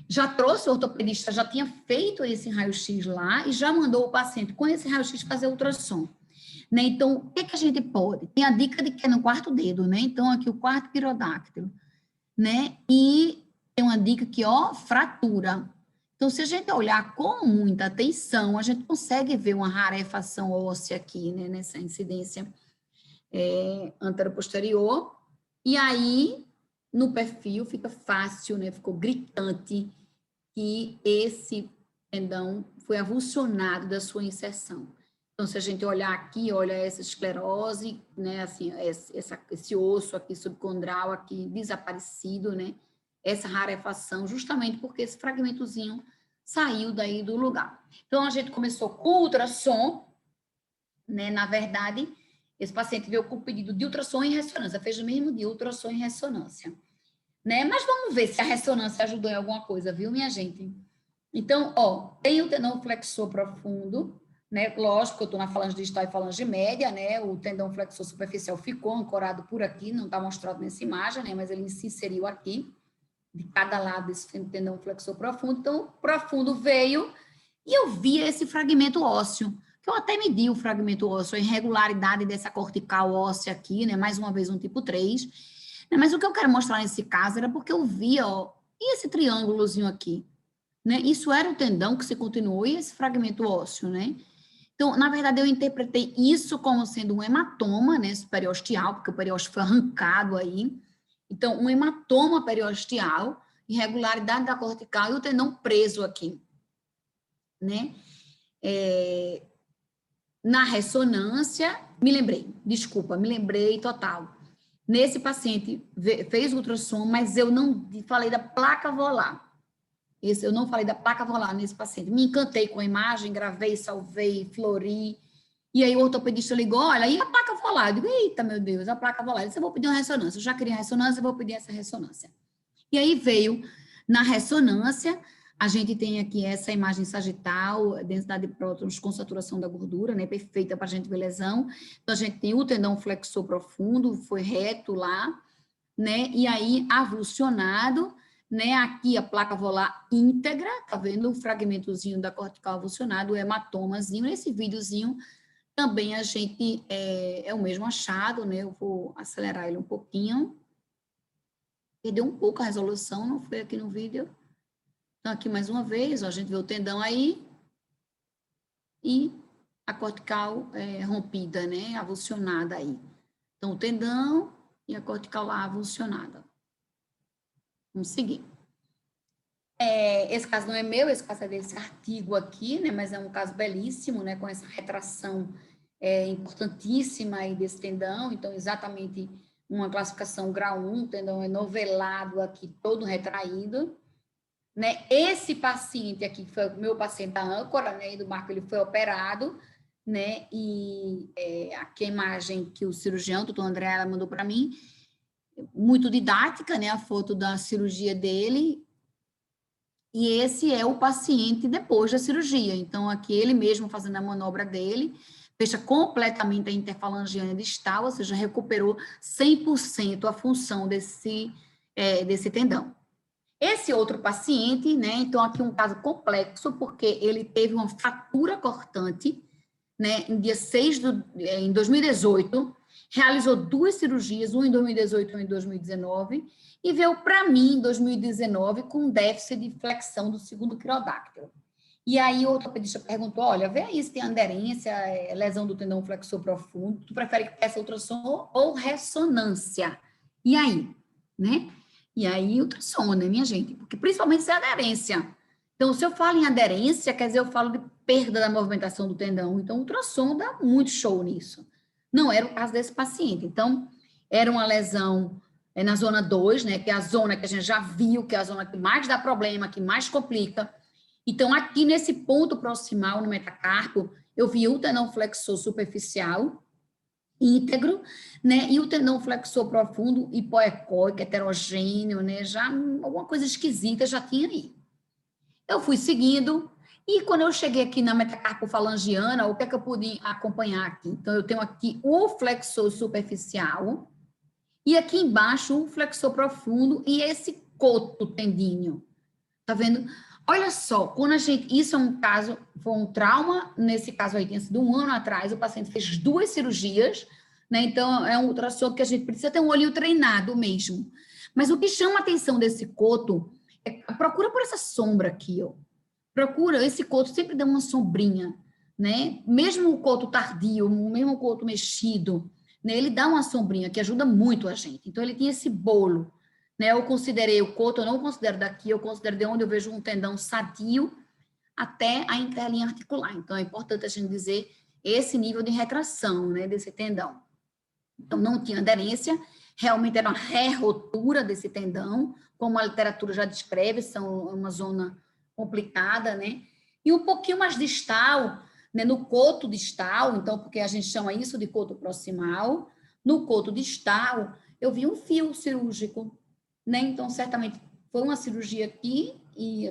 já trouxe o ortopedista, já tinha feito esse raio-x lá e já mandou o paciente com esse raio-x fazer ultrassom. Né? Então, o que a gente pode? Tem a dica de que é no quarto dedo, né? Então, aqui o quarto quirodáctilo, né? E tem uma dica aqui, ó, fratura. Então, se a gente olhar com muita atenção, a gente consegue ver uma rarefação óssea aqui, né? Nessa incidência anteroposterior. E aí, no perfil, fica fácil, né? Ficou gritante que esse tendão foi avulsionado da sua inserção. Então, se a gente olhar aqui, olha essa esclerose, né? Assim, esse osso aqui subcondral aqui desaparecido, né? Essa rarefação, justamente porque esse fragmentozinho saiu daí do lugar. Então, a gente começou com ultrassom, né? Na verdade, Esse paciente veio com pedido de ultrassom e ressonância, fez o mesmo de ultrassom e ressonância, né? Mas vamos ver se a ressonância ajudou em alguma coisa, viu, minha gente? Então, ó, tem o tendão flexor profundo, né? Lógico que eu estou na falange distal e falange média, né? O tendão flexor superficial ficou ancorado por aqui, não está mostrado nessa imagem, né? Mas ele se inseriu aqui, de cada lado desse tendão flexor profundo. Então, o profundo veio e eu vi esse fragmento ósseo, que eu até medi o fragmento ósseo, a irregularidade dessa cortical óssea aqui, né? Mais uma vez um tipo 3. Né? Mas o que eu quero mostrar nesse caso era porque eu vi, ó, e esse triângulozinho aqui? Né? Isso era o tendão que se continuou e esse fragmento ósseo, né? Então, na verdade, eu interpretei isso como sendo um hematoma, né, periosteal, porque o periósteo foi arrancado aí. Então, um hematoma periosteal, irregularidade da cortical e o tendão preso aqui, né? Na ressonância, me lembrei total. Nesse paciente, fez ultrassom, mas eu não falei da placa volar. Eu não falei da placa volar nesse paciente. Me encantei com a imagem, gravei, salvei, flori. E aí o ortopedista ligou, olha, e a placa volar? Eu digo, eita, meu Deus, a placa volar. Eu disse, eu vou pedir uma ressonância. Eu já queria ressonância, eu vou pedir essa ressonância. E aí veio, na ressonância, a gente tem aqui essa imagem sagital, densidade de prótons com saturação da gordura, né, perfeita para a gente ver lesão. Então, a gente tem o tendão flexor profundo, foi reto lá, né, e aí avulsionado, né, aqui a placa volar íntegra, tá vendo o fragmentozinho da cortical avulsionado, o hematomazinho, nesse videozinho também a gente, é o mesmo achado, né, eu vou acelerar ele um pouquinho, perdeu um pouco a resolução, não foi aqui no vídeo, então aqui mais uma vez, ó, a gente vê o tendão aí, e a cortical rompida, né, avulsionada aí, então o tendão e a cortical lá avulsionada. Vamos seguir. Esse caso não é meu, esse caso é desse artigo aqui, né, mas é um caso belíssimo, né, com essa retração importantíssima aí desse tendão, então exatamente uma classificação grau 1, o tendão é novelado aqui, todo retraído, né, esse paciente aqui, que foi o meu paciente da âncora, né, e do Marco, ele foi operado, né, e aqui a imagem que o cirurgião, o doutor André, ela mandou para mim, muito didática, né, a foto da cirurgia dele, e esse é o paciente depois da cirurgia. Então, aqui ele mesmo fazendo a manobra dele, fecha completamente a interfalangiana distal, ou seja, recuperou 100% a função desse tendão. Esse outro paciente, né, então aqui um caso complexo, porque ele teve uma fratura cortante, né, em 2018, realizou 2 cirurgias, uma em 2018 e uma em 2019, e veio para mim em 2019 com déficit de flexão do segundo quirodáctilo. E aí o ortopedista perguntou, olha, vê aí se tem aderência, lesão do tendão flexor profundo, tu prefere que peça ultrassom ou ressonância? E aí, né? E aí ultrassom, né, minha gente? Porque principalmente se é aderência. Então, se eu falo em aderência, quer dizer, eu falo de perda da movimentação do tendão. Então, o ultrassom dá muito show nisso. Não era o caso desse paciente. Então, era uma lesão na zona 2, né, que é a zona que a gente já viu, que é a zona que mais dá problema, que mais complica. Então, aqui nesse ponto proximal, no metacarpo, eu vi o tendão flexor superficial, íntegro, né, e o tendão flexor profundo, hipoecóico, heterogêneo, né, já alguma coisa esquisita já tinha aí. Eu fui seguindo, e quando eu cheguei aqui na metacarpofalangiana, o que é que eu pude acompanhar aqui? Então, eu tenho aqui o flexor superficial, e aqui embaixo o flexor profundo, e esse coto tendíneo. Tá vendo? Olha só, quando a gente... Isso é um caso, foi um trauma, nesse caso aí tinha sido 1 ano atrás, o paciente fez 2 cirurgias, né? Então, é um ultrassom que a gente precisa ter um olhinho treinado mesmo. Mas o que chama a atenção desse coto procura por essa sombra aqui, ó. Procura, esse coto sempre dá uma sombrinha, né? Mesmo o coto tardio, mesmo o coto mexido, né? Ele dá uma sombrinha que ajuda muito a gente. Então, ele tinha esse bolo, né? Eu considerei o coto, eu não considero daqui, eu considero de onde eu vejo um tendão sadio até a interlinha articular. Então, é importante a gente dizer esse nível de retração, né? Desse tendão. Então, não tinha aderência, realmente era uma re-rotura desse tendão, como a literatura já descreve, são uma zona complicada, né? E um pouquinho mais distal, né, no coto distal, então, porque a gente chama isso de coto proximal, no coto distal, eu vi um fio cirúrgico, né? Então, certamente, foi uma cirurgia aqui e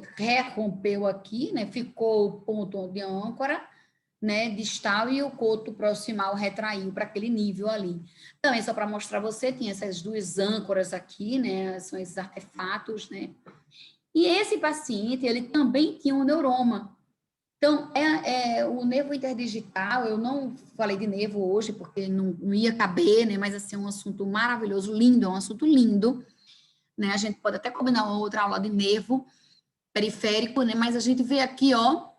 rompeu aqui, né? Ficou o ponto de âncora, né, distal, e o coto proximal retraiu para aquele nível ali. Também, só para mostrar você, tinha essas duas âncoras aqui, né, são esses artefatos, né. E esse paciente, ele também tinha um neuroma. Então, o nervo interdigital, eu não falei de nervo hoje, porque não ia caber, né, mas, assim, é um assunto maravilhoso, lindo, é um assunto lindo, né, a gente pode até combinar uma outra aula de nervo periférico, né, mas a gente vê aqui, ó,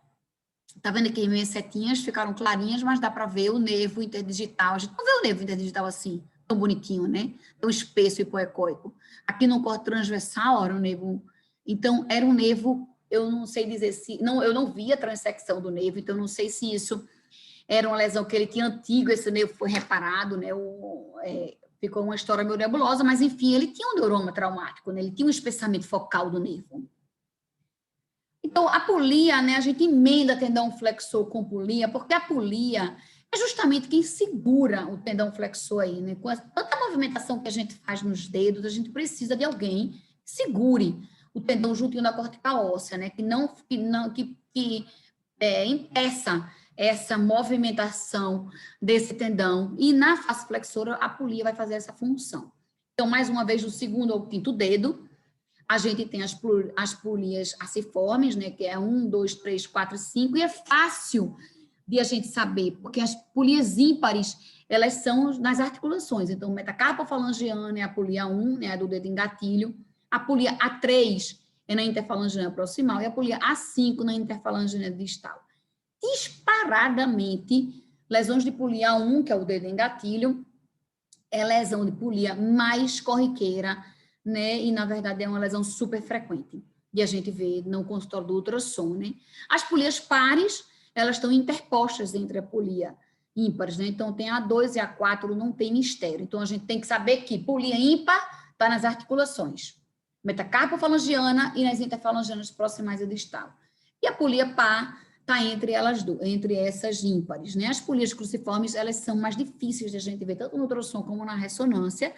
tá vendo aqui minhas setinhas ficaram clarinhas, mas dá para ver o nervo interdigital. A gente não vê o nervo interdigital assim, tão bonitinho, né? Tão espesso e hipoecóico. Aqui no corte transversal era um nervo. Então, era um nervo, eu não sei dizer se. Não, eu não vi a transecção do nervo, então não sei se isso era uma lesão que ele tinha antigo, esse nervo foi reparado, né? Ficou uma história meio nebulosa, mas enfim, ele tinha um neuroma traumático, né? Ele tinha um espessamento focal do nervo. Então, a polia, né, a gente emenda tendão flexor com polia, porque a polia é justamente quem segura o tendão flexor aí, né? Com tanta movimentação que a gente faz nos dedos, a gente precisa de alguém que segure o tendão juntinho da cortical óssea, né? Que impeça essa movimentação desse tendão. E na face flexora, a polia vai fazer essa função. Então, mais uma vez, do segundo ao quinto dedo, a gente tem as polias aciformes, né, que é 1, 2, 3, 4, 5, e é fácil de a gente saber, porque as polias ímpares, elas são nas articulações. Então, metacarpofalangiana é a polia 1, né, a do dedo em gatilho, a polia A3 é na interfalangiana proximal e a polia A5 na interfalangiana distal. Disparadamente, lesões de polia 1, que é o dedo em gatilho, é lesão de polia mais corriqueira, né? E, na verdade, é uma lesão super frequente. E a gente vê no consultório do ultrassom, né? As polias pares, elas estão interpostas entre a polia ímpares, né? Então, tem a 2 e a 4, não tem mistério. Então, a gente tem que saber que polia ímpar está nas articulações. Metacarpofalangiana e nas interfalangianas proximais e distal. E a polia par está entre essas ímpares, né? As polias cruciformes, elas são mais difíceis de a gente ver, tanto no ultrassom como na ressonância,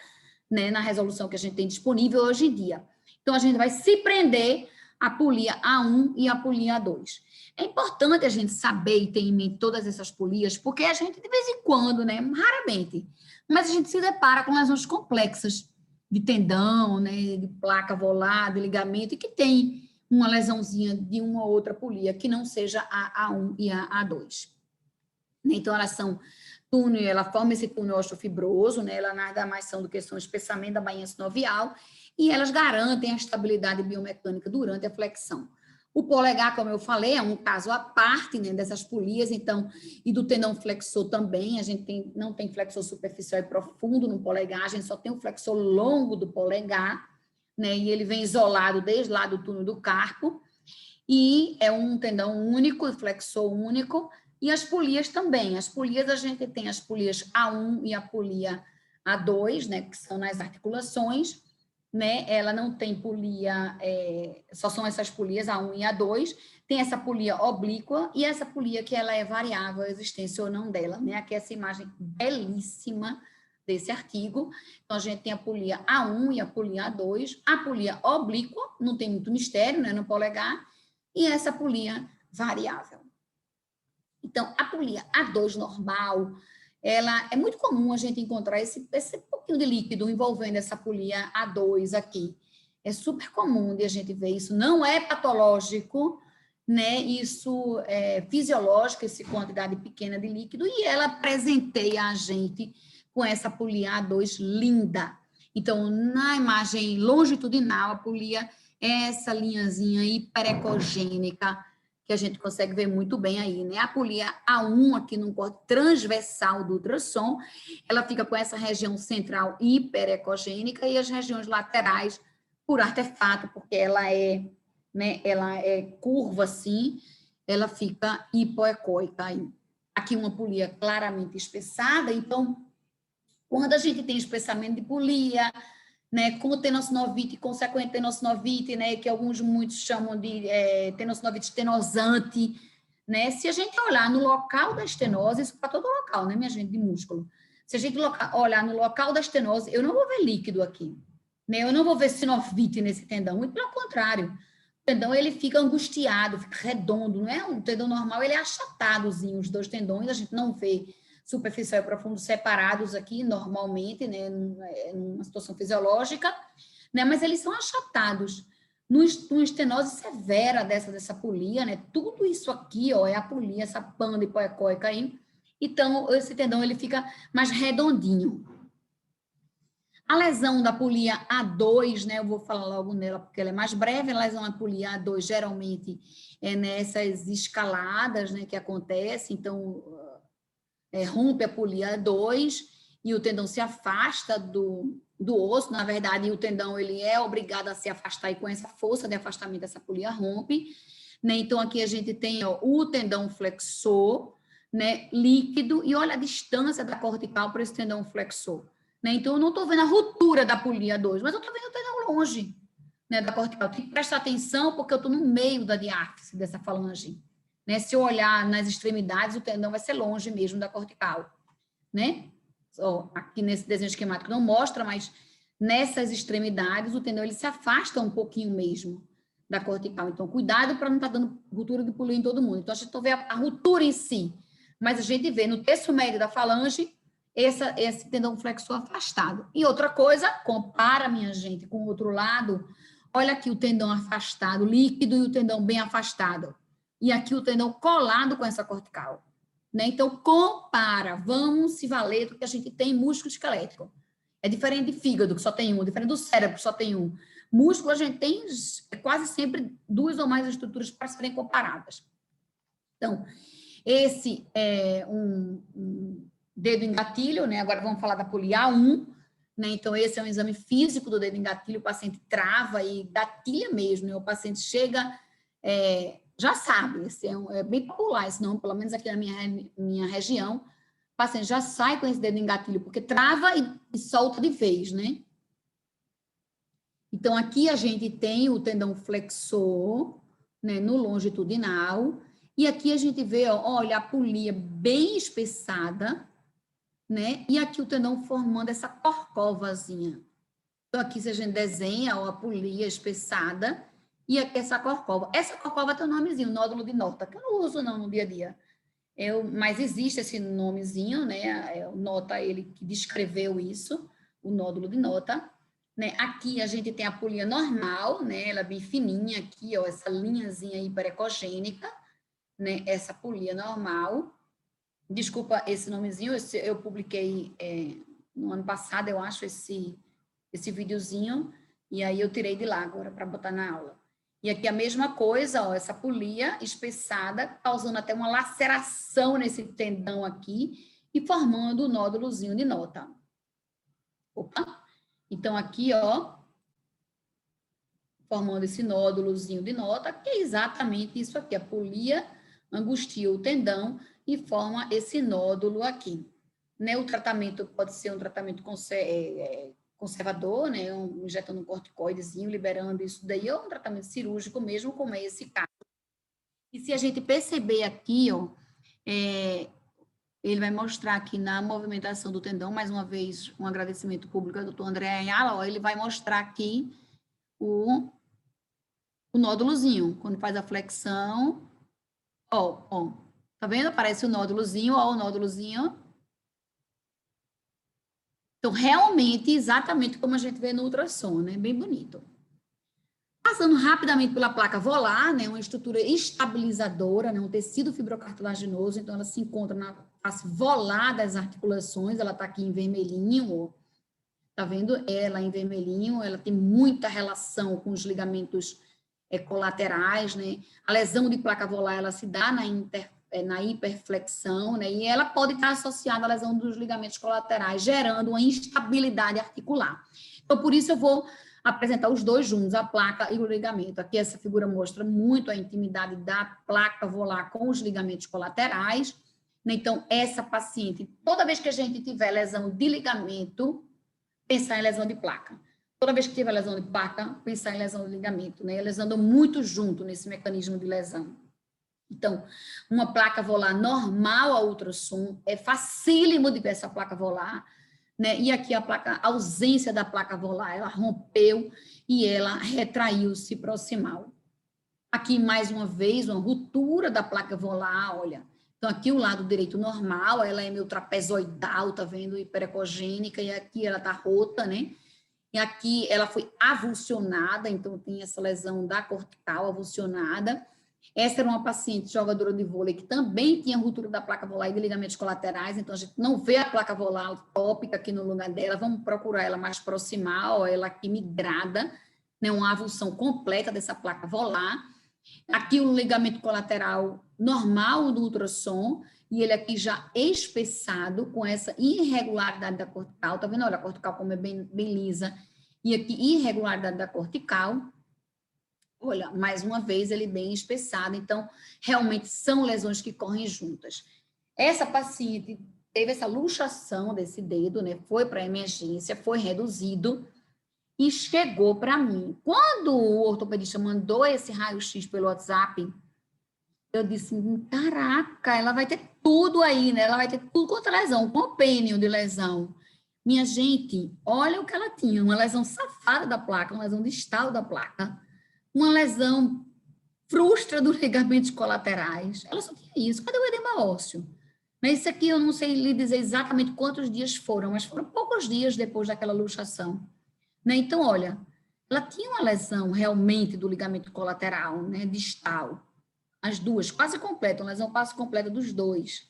né, na resolução que a gente tem disponível hoje em dia. Então, a gente vai se prender à polia A1 e à polia A2. É importante a gente saber e ter em mente todas essas polias, porque a gente, de vez em quando, né, raramente, mas a gente se depara com lesões complexas de tendão, né, de placa volar, de ligamento, e que tem uma lesãozinha de uma ou outra polia, que não seja a A1 e a A2. Então, elas são túnel, ela forma esse túnel osteofibroso, né? Ela nada mais são do que um espessamento da bainha sinovial, e elas garantem a estabilidade biomecânica durante a flexão. O polegar, como eu falei, é um caso à parte, né, dessas polias, então, e do tendão flexor também, a gente não tem flexor superficial e profundo no polegar, a gente só tem o flexor longo do polegar, né, e ele vem isolado desde lá do túnel do carpo, e é um tendão único, flexor único, e as polias também. As polias, a gente tem as polias A1 e a polia A2, né, que são nas articulações, né, ela não tem polia, só são essas polias A1 e A2, tem essa polia oblíqua e essa polia que ela é variável, a existência ou não dela, né, aqui essa imagem belíssima desse artigo. Então, a gente tem a polia A1 e a polia A2, a polia oblíqua, não tem muito mistério, né, no polegar, e essa polia variável. Então, a polia A2 normal, ela é muito comum a gente encontrar esse pouquinho de líquido envolvendo essa polia A2 aqui. É super comum de a gente ver isso. Não é patológico, né? Isso é fisiológico, essa quantidade pequena de líquido, e ela presenteia a gente com essa polia A2 linda. Então, na imagem longitudinal, a polia é essa linhazinha hiperecogênica, que a gente consegue ver muito bem aí, né? A polia A1 aqui no corte transversal do ultrassom, ela fica com essa região central hiperecogênica e as regiões laterais por artefato, porque ela é, né, ela é curva assim, ela fica hipoecóica aí. Aqui uma polia claramente espessada, então, quando a gente tem espessamento de polia, né, com o tenossinovite, consequente tenossinovite, né, que muitos chamam de tenossinovite estenosante, né? Se a gente olhar no local da estenose, isso para todo local, né, minha gente, de músculo. Se a gente olhar no local da estenose, eu não vou ver líquido aqui, né? Eu não vou ver sinovite nesse tendão, e pelo contrário, o tendão ele fica angustiado, fica redondo, não é um tendão normal, ele é achatadozinho, os dois tendões, a gente não vê superficial e profundo separados aqui, normalmente, né, numa situação fisiológica, né, mas eles são achatados. Numa estenose severa dessa polia, né, tudo isso aqui, ó, é a polia, essa banda hipoecóica aí, então esse tendão ele fica mais redondinho. A lesão da polia A2, né, eu vou falar logo nela porque ela é mais breve, a lesão da polia A2 geralmente é nessas escaladas, né, que acontece, então rompe a polia A2 e o tendão se afasta do osso, na verdade o tendão ele é obrigado a se afastar e com essa força de afastamento essa polia rompe, né, então aqui a gente tem ó, o tendão flexor, né, líquido, e olha a distância da cortical para esse tendão flexor. Né? Então, eu não estou vendo a ruptura da polia 2, mas eu estou vendo o tendão longe, né, da cortical. Tem que prestar atenção, porque eu estou no meio da diáfise dessa falange. Né? Se eu olhar nas extremidades, o tendão vai ser longe mesmo da cortical. Né? Aqui nesse desenho esquemático não mostra, mas nessas extremidades, o tendão ele se afasta um pouquinho mesmo da cortical. Então, cuidado para não estar dando ruptura de polia em todo mundo. Então, a gente não vê a ruptura em si, mas a gente vê no terço médio da falange esse tendão flexor afastado. E outra coisa, compara, minha gente, com o outro lado, olha aqui o tendão afastado, líquido, e o tendão bem afastado. E aqui o tendão colado com essa cortical. Né? Então, compara, vamos se valer do que a gente tem músculo esquelético. É diferente de fígado, que só tem um, é diferente do cérebro, que só tem um. Músculo, a gente tem quase sempre duas ou mais estruturas para serem comparadas. Então, esse é um dedo em gatilho, né? Agora vamos falar da polia A1, né? Então, esse é um exame físico do dedo em gatilho, o paciente trava e gatilha mesmo, né? O paciente chega, já sabe, esse é bem popular esse nome, pelo menos aqui na minha região, o paciente já sai com esse dedo em gatilho, porque trava e solta de vez, né? Então, aqui a gente tem o tendão flexor, né, no longitudinal, e aqui a gente vê, ó, olha, a polia bem espessada, né? E aqui o tendão formando essa corcovazinha. Então, aqui se a gente desenha ó, a polia espessada e aqui essa corcova. Essa corcova tem um nomezinho, nódulo de Nota, que eu não uso não no dia a dia. Mas existe esse nomezinho, né? O Nota, ele que descreveu isso, o nódulo de Nota. Né? Aqui a gente tem a polia normal, né? Ela é bem fininha aqui, ó, essa linhazinha hiperecogênica, né? Essa polia normal. Desculpa esse nomezinho, eu publiquei no ano passado, eu acho, esse videozinho, e aí eu tirei de lá agora para botar na aula. E aqui a mesma coisa, ó, essa polia espessada, causando até uma laceração nesse tendão aqui e formando o nódulozinho de Nota. Opa! Então, aqui, ó, formando esse nódulozinho de Nota, que é exatamente isso aqui, a polia angustia o tendão e forma esse nódulo aqui. Né? O tratamento pode ser um tratamento conservador, né? Injetando um corticoidezinho, liberando isso daí, ou um tratamento cirúrgico mesmo, como é esse caso. E se a gente perceber aqui, ó, ele vai mostrar aqui na movimentação do tendão, mais uma vez, um agradecimento público ao doutor André Ayala, ó, ele vai mostrar aqui o nódulozinho, quando faz a flexão, ó, tá vendo? Aparece o nódulozinho, ó, o nódulozinho. Então, realmente, exatamente como a gente vê no ultrassom, né? Bem bonito. Passando rapidamente pela placa volar, né? Uma estrutura estabilizadora, né? Um tecido fibrocartilaginoso, então ela se encontra na face volar das articulações, ela tá aqui em vermelhinho, ó. Tá vendo? Ela em vermelhinho, ela tem muita relação com os ligamentos colaterais, né? A lesão de placa volar, ela se dá na hiperflexão, né? E ela pode estar associada à lesão dos ligamentos colaterais, gerando uma instabilidade articular. Então, por isso eu vou apresentar os dois juntos, a placa e o ligamento. Aqui essa figura mostra muito a intimidade da placa volar com os ligamentos colaterais. Né? Então, essa paciente, toda vez que a gente tiver lesão de ligamento, pensar em lesão de placa. Toda vez que tiver lesão de placa, pensar em lesão de ligamento, né? Elas andam muito junto nesse mecanismo de lesão. Então, uma placa volar normal a ultrassom, é facílimo de ver essa placa volar, né? E aqui a ausência da placa volar, ela rompeu e ela retraiu-se proximal. Aqui, mais uma vez, uma ruptura da placa volar, olha. Então, aqui o lado direito normal, ela é meio trapezoidal, tá vendo? Hiperecogênica, e aqui ela tá rota, né? E aqui ela foi avulsionada, então tem essa lesão da cortical avulsionada. Essa era uma paciente jogadora de vôlei que também tinha ruptura da placa volar e de ligamentos colaterais, então a gente não vê a placa volar tópica aqui no lugar dela, vamos procurar ela mais proximal, ela aqui migrada, né, uma avulsão completa dessa placa volar. Aqui o ligamento colateral normal do ultrassom, e ele aqui já espessado com essa irregularidade da cortical, tá vendo? Olha a cortical como é bem lisa, e aqui irregularidade da cortical. Olha, mais uma vez, ele bem espessado. Então, realmente são lesões que correm juntas. Essa paciente teve essa luxação desse dedo, né? Foi para a emergência, foi reduzido e chegou para mim. Quando o ortopedista mandou esse raio-x pelo WhatsApp, eu disse, caraca, ela vai ter tudo aí, né? Ela vai ter tudo quanto é lesão, um compêndio de lesão. Minha gente, olha o que ela tinha, uma lesão safada da placa, uma lesão distal da placa, uma lesão frustra dos ligamentos colaterais. Ela só tinha isso. Cadê o edema ósseo? Mas isso aqui eu não sei lhe dizer exatamente quantos dias foram, mas foram poucos dias depois daquela luxação. Né? Então, olha, ela tinha uma lesão realmente do ligamento colateral, né, distal. As duas, quase completa, uma lesão quase completa dos dois,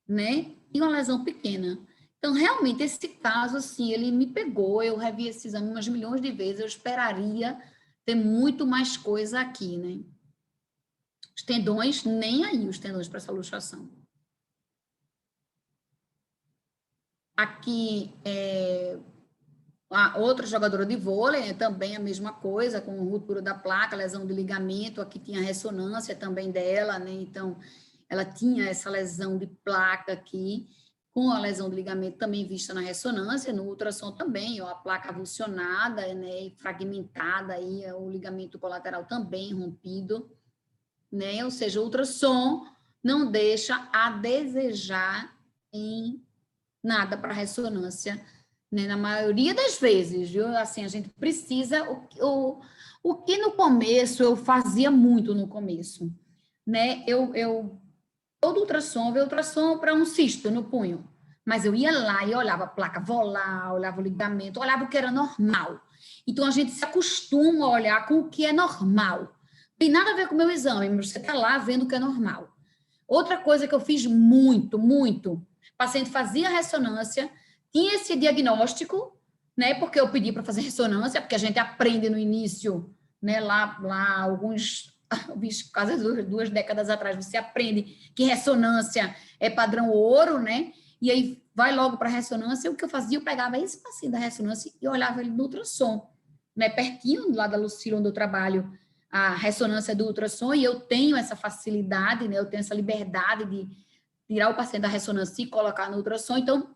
né? E uma lesão pequena. Então, realmente, esse caso, assim, ele me pegou, eu revi esse exame umas milhões de vezes, eu esperaria ter muito mais coisa aqui, né? Os tendões, nem aí os tendões para essa luxação. Aqui, a outra jogadora de vôlei, também a mesma coisa, com ruptura da placa, lesão de ligamento, aqui tinha ressonância também dela, né? Então, ela tinha essa lesão de placa aqui, com a lesão de ligamento também vista na ressonância, no ultrassom também, ó, a placa avulsionada, né, fragmentada, aí, o ligamento colateral também rompido, né, ou seja, o ultrassom não deixa a desejar em nada para ressonância, né, na maioria das vezes, viu, assim, a gente precisa, o que no começo, eu fazia muito no começo, né, todo ultrassom, veio ultrassom para um cisto no punho. Mas eu ia lá e olhava a placa volar, olhava o ligamento, olhava o que era normal. Então, a gente se acostuma a olhar com o que é normal. Tem nada a ver com o meu exame, mas você está lá vendo o que é normal. Outra coisa que eu fiz muito, o paciente fazia ressonância, tinha esse diagnóstico, né, porque eu pedi para fazer ressonância, porque a gente aprende no início, né, lá alguns... quase 2 décadas atrás, você aprende que ressonância é padrão ouro, né? E aí vai logo para a ressonância. O que eu fazia, eu pegava esse paciente da ressonância e olhava ele no ultrassom, né? Pertinho lá da Lucila, onde eu trabalho, a ressonância do ultrassom, e eu tenho essa facilidade, né? Eu tenho essa liberdade de tirar o paciente da ressonância e colocar no ultrassom. Então,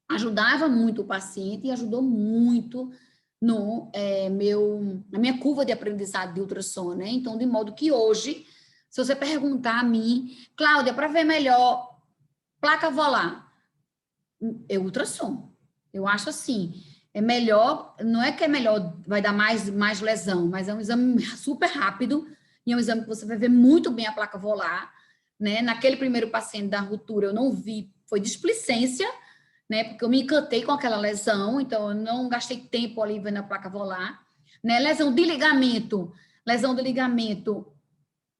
ajudava muito o paciente e ajudou muito na minha curva de aprendizado de ultrassom, né? Então, de modo que hoje, se você perguntar a mim, Cláudia, para ver melhor, placa volar, é ultrassom. Eu acho assim, é melhor, não é que é melhor, vai dar mais lesão, mas é um exame super rápido e é um exame que você vai ver muito bem a placa volar, né? Naquele primeiro paciente da ruptura, eu não vi, foi displicência, né, porque eu me encantei com aquela lesão, então eu não gastei tempo ali vendo a placa volar, né, lesão de ligamento,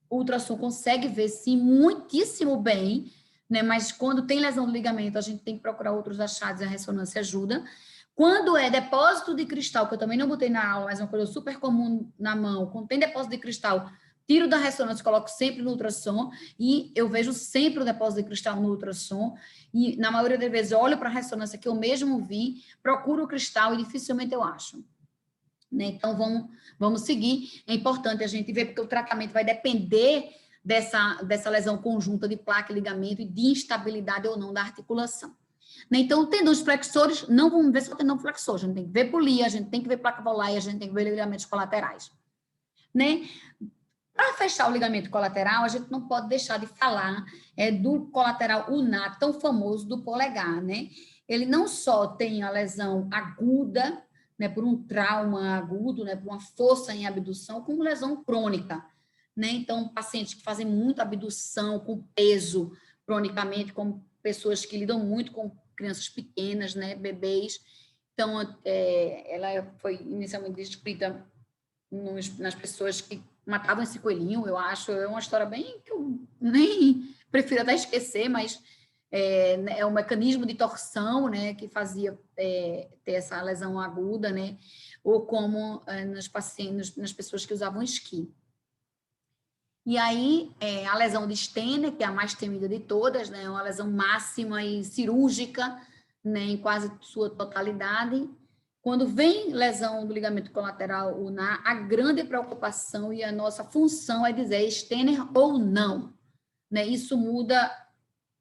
o ultrassom consegue ver, sim, muitíssimo bem, né, mas quando tem lesão de ligamento, a gente tem que procurar outros achados e a ressonância ajuda. Quando é depósito de cristal, que eu também não botei na aula, mas é uma coisa super comum na mão, quando tem depósito de cristal, tiro da ressonância, coloco sempre no ultrassom, e eu vejo sempre o depósito de cristal no ultrassom, e na maioria das vezes eu olho para a ressonância que eu mesmo vi, procuro o cristal e dificilmente eu acho. Né? Então, vamos seguir. É importante a gente ver, porque o tratamento vai depender dessa lesão conjunta de placa e ligamento e de instabilidade ou não da articulação. Né? Então, tendões flexores, não vamos ver só tendão flexor, a gente tem que ver polia, a gente tem que ver placa volar e a gente tem que ver ligamentos colaterais. Né? Para fechar o ligamento colateral, a gente não pode deixar de falar do colateral ulnar, tão famoso do polegar, né? Ele não só tem a lesão aguda, né, por um trauma agudo, né, por uma força em abdução, como lesão crônica, né? Então, pacientes que fazem muita abdução com peso cronicamente, como pessoas que lidam muito com crianças pequenas, né, bebês. Então, ela foi inicialmente descrita nas pessoas que matavam esse coelhinho, eu acho. É uma história bem que eu nem prefiro até esquecer, mas é um mecanismo de torção, né, que fazia ter essa lesão aguda, né, ou como nas pacientes, nas pessoas que usavam esqui. E aí, a lesão de Stener, que é a mais temida de todas, né, é uma lesão máxima e cirúrgica, né, em quase sua totalidade. Quando vem lesão do ligamento colateral ulnar, a grande preocupação e a nossa função é dizer Stener ou não, né? Isso muda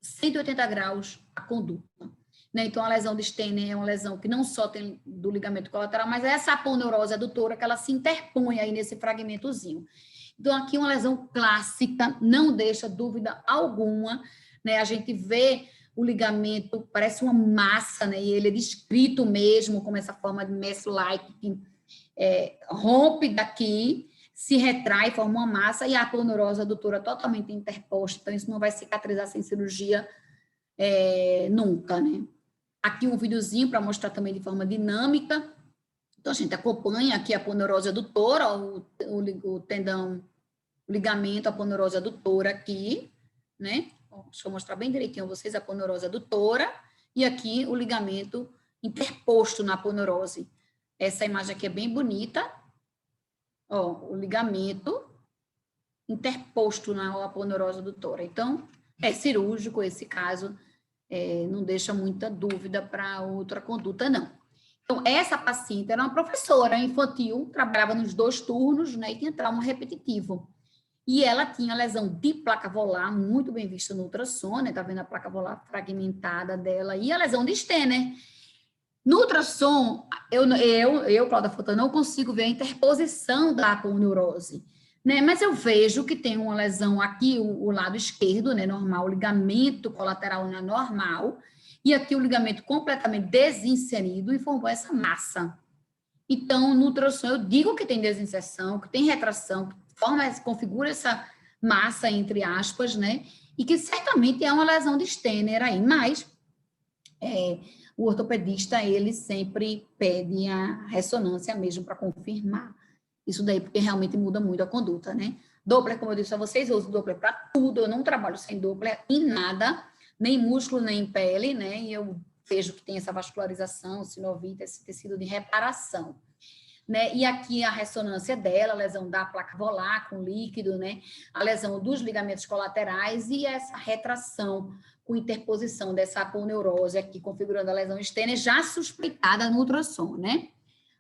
180 graus a conduta, né? Então, a lesão de Stener é uma lesão que não só tem do ligamento colateral, mas é essa aponeurose adutora que ela se interpõe aí nesse fragmentozinho. Então, aqui uma lesão clássica, não deixa dúvida alguma, né? A gente vê o ligamento, parece uma massa, né? E ele é descrito mesmo como essa forma de mesh-like, que rompe daqui, se retrai, forma uma massa, e a aponeurose adutora totalmente interposta, então isso não vai cicatrizar sem cirurgia nunca, né? Aqui um videozinho para mostrar também de forma dinâmica. Então, a gente acompanha aqui a aponeurose adutora, o tendão, o ligamento, a aponeurose adutora aqui, né? Deixa eu mostrar bem direitinho a vocês a aponeurose adutora e aqui o ligamento interposto na aponeurose. Essa imagem aqui é bem bonita. Ó, o ligamento interposto na aponeurose adutora. Então, é cirúrgico esse caso, não deixa muita dúvida para outra conduta, não. Então, essa paciente era uma professora infantil, trabalhava nos 2 turnos, né, e tinha trauma repetitivo. E ela tinha lesão de placa volar, muito bem vista no ultrassom, né? Tá vendo a placa volar fragmentada dela, e a lesão de Stener. No ultrassom, Cláudia Fontana, não consigo ver a interposição da aponeurose, né? Mas eu vejo que tem uma lesão aqui, o lado esquerdo, né? Normal, o ligamento colateral não é normal, e aqui o ligamento completamente desinserido e formou essa massa. Então, no ultrassom, eu digo que tem desinserção, que tem retração, que configura essa massa, entre aspas, né? E que certamente é uma lesão de Stener aí, mas o ortopedista, ele sempre pede a ressonância mesmo para confirmar isso daí, porque realmente muda muito a conduta, né? Doppler, como eu disse a vocês, eu uso Doppler para tudo, eu não trabalho sem Doppler em nada, nem músculo, nem pele, né? E eu vejo que tem essa vascularização, sinovita, esse tecido de reparação, né? E aqui a ressonância dela, a lesão da placa volar com líquido, né? A lesão dos ligamentos colaterais e essa retração com interposição dessa aponeurose aqui, configurando a lesão Stener, já suspeitada no ultrassom, né?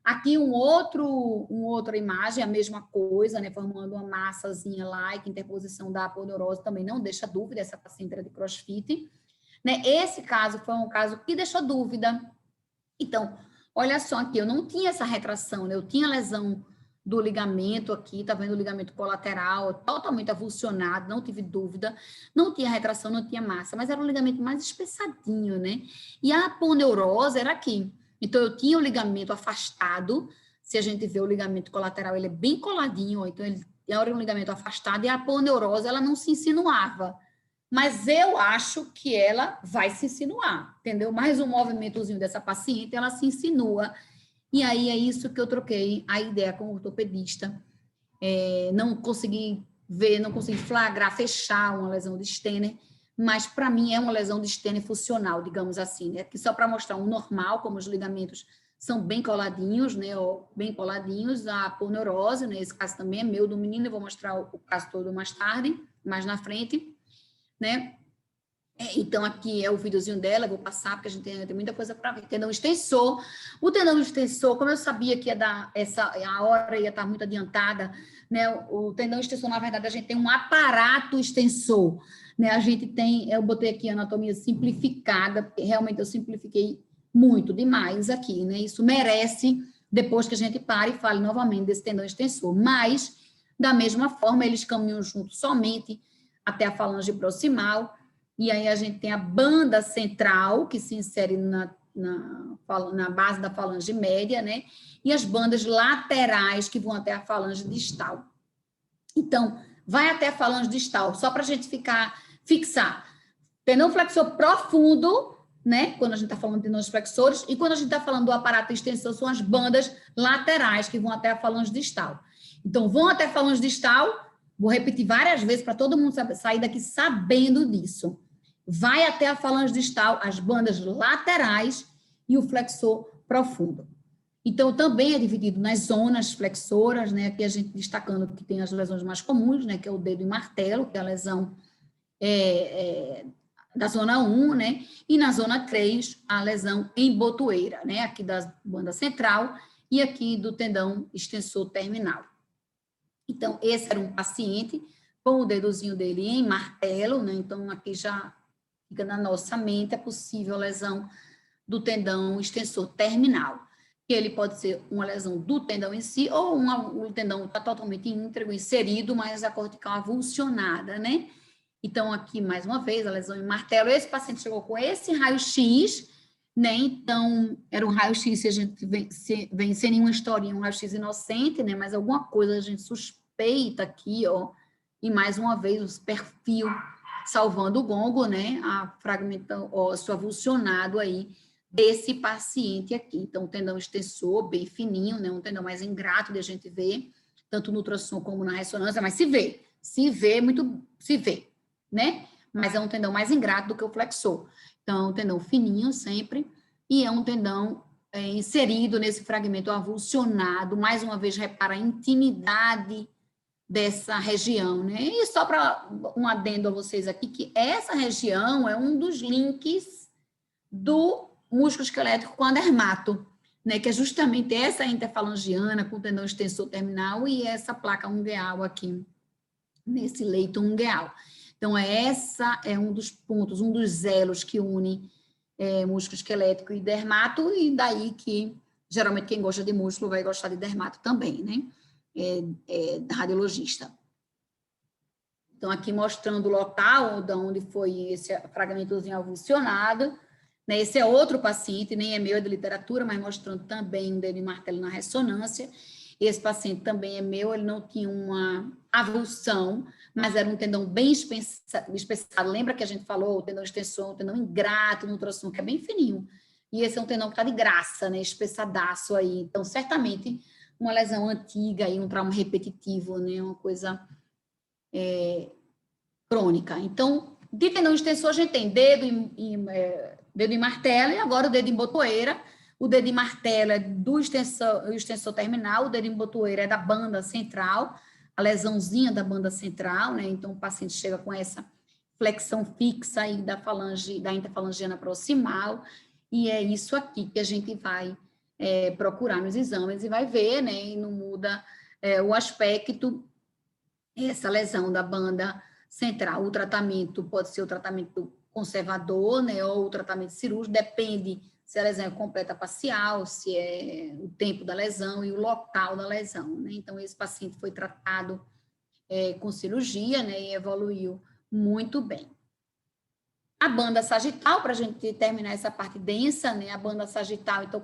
Aqui outra imagem, a mesma coisa, né? Formando uma massazinha like, interposição da aponeurose, também não deixa dúvida, essa paciente era de crossfit, né? Esse caso foi um caso que deixou dúvida. Então, olha só aqui, eu não tinha essa retração, né? Eu tinha lesão do ligamento aqui, tá vendo o ligamento colateral, totalmente avulsionado, não tive dúvida, não tinha retração, não tinha massa, mas era um ligamento mais espessadinho, né? E a aponeurose era aqui. Então, eu tinha o ligamento afastado, se a gente vê o ligamento colateral, ele é bem coladinho, ó, então ele era um ligamento afastado, e a aponeurose, ela não se insinuava. Mas eu acho que ela vai se insinuar, entendeu? Mais um movimentozinho dessa paciente, ela se insinua. E aí é isso que eu troquei a ideia com o ortopedista. Não consegui ver, não consegui flagrar, fechar uma lesão de Stener, mas para mim é uma lesão de Stener funcional, digamos assim, né? Que só para mostrar um normal, como os ligamentos são bem coladinhos, né? Ou bem coladinhos, a aponeurose, né? Esse caso também é meu, do menino, eu vou mostrar o caso todo mais tarde, mais na frente, né? Então, aqui é o videozinho dela, eu vou passar, porque a gente tem muita coisa para ver. Tendão extensor. O tendão extensor, como eu sabia que ia dar a hora ia estar muito adiantada, né? O tendão extensor, na verdade, a gente tem um aparato extensor, né? A gente tem, eu botei aqui a anatomia simplificada, porque realmente eu simplifiquei muito, demais aqui, né? Isso merece, depois que a gente pare e fale novamente desse tendão extensor. Mas Da mesma forma, eles caminham juntos somente até a falange proximal, e aí a gente tem a banda central, que se insere na base da falange média, né? E as bandas laterais, que vão até a falange distal. Então, vai até a falange distal, só para a gente fixar. Tendão flexor profundo, né? Quando a gente está falando de tendões flexores, e quando a gente está falando do aparato extensor, são as bandas laterais, que vão até a falange distal. Então, vão até a falange distal, vou repetir várias vezes para todo mundo sair daqui sabendo disso. Vai até a falange distal, as bandas laterais e o flexor profundo. Então, também é dividido nas zonas flexoras, né? Aqui a gente destacando que tem as lesões mais comuns, né? Que é o dedo em martelo, que é a lesão da zona 1, né? E na zona 3, a lesão em botoeira, né? Aqui da banda central e aqui do tendão extensor terminal. Então, esse era um paciente com o dedozinho dele em martelo, né? Então, aqui já fica na nossa mente a possível lesão do tendão extensor terminal, que ele pode ser uma lesão do tendão em si, ou o tendão está totalmente íntegro, inserido, mas a cortical avulsionada, né? Então, aqui, mais uma vez, a lesão em martelo. Esse paciente chegou com esse raio-x, né? Então, era um raio-x, se a gente vem sem nenhuma historinha, um raio-x inocente, né? Mas alguma coisa a gente suspeita aqui, ó. E, mais uma vez, o perfil salvando o gongo, né? A fragmento ósseo avulsionado aí desse paciente aqui. Então, o tendão extensor, bem fininho, né? Um tendão mais ingrato de a gente ver, tanto no ultrassom como na ressonância, mas se vê, né? Mas é um tendão mais ingrato do que o flexor. Então, é um tendão fininho sempre, e é um tendão inserido nesse fragmento avulsionado. Mais uma vez, repara a intimidade dessa região, né? E só para um adendo a vocês aqui, que essa região é um dos links do músculo esquelético com a dermato, né? Que é justamente essa interfalangiana com o tendão extensor terminal e essa placa ungueal aqui, nesse leito ungueal. Então, essa é um dos pontos, um dos elos que une músculo esquelético e dermato, e daí que, geralmente, quem gosta de músculo vai gostar de dermato também, né? Radiologista. Então, aqui mostrando o local de onde foi esse fragmentozinho avulsionado, né? Esse é outro paciente, nem é meu, é de literatura, mas mostrando também um dedo em martelo na ressonância. Esse paciente também é meu, ele não tinha uma avulsão, mas era um tendão bem espessado. Lembra que a gente falou, o tendão extensor, um tendão ingrato no ultrassom, que é bem fininho. E esse é um tendão que está de graça, né? Espessadaço aí. Então, certamente, uma lesão antiga e um trauma repetitivo, né? Uma coisa crônica. Então, de tendão extensor, a gente tem dedo em martelo e agora o dedo em botoeira. O dedo em martelo é do extensor terminal, o dedo em botoeira é da banda central, a lesãozinha da banda central, né? Então, o paciente chega com essa flexão fixa aí da interfalangiana proximal, e é isso aqui que a gente vai procurar nos exames e vai ver, né? E não muda o aspecto, essa lesão da banda central. O tratamento pode ser o tratamento conservador, né? Ou o tratamento cirúrgico, depende se a lesão é completa parcial, se é o tempo da lesão e o local da lesão, né? Então, esse paciente foi tratado com cirurgia, né? E evoluiu muito bem. A banda sagital, para a gente terminar essa parte densa, né? A banda sagital. Então,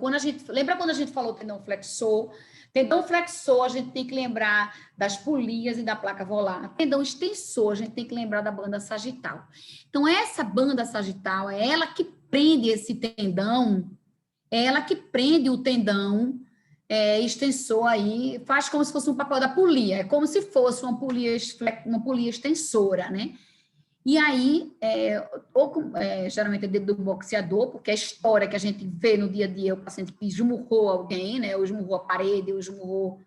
lembra quando a gente falou tendão flexor? Tendão flexor, a gente tem que lembrar das polias e da placa volar. Tendão extensor, a gente tem que lembrar da banda sagital. Então, essa banda sagital é ela que prende esse tendão, é ela que prende o tendão extensor aí, faz como se fosse um papel da polia, é como se fosse uma polia extensora, né? E aí, geralmente é dedo do boxeador, porque a história que a gente vê no dia a dia, o paciente que esmurrou alguém, né? Ou esmurrou a parede, ou esmurrou,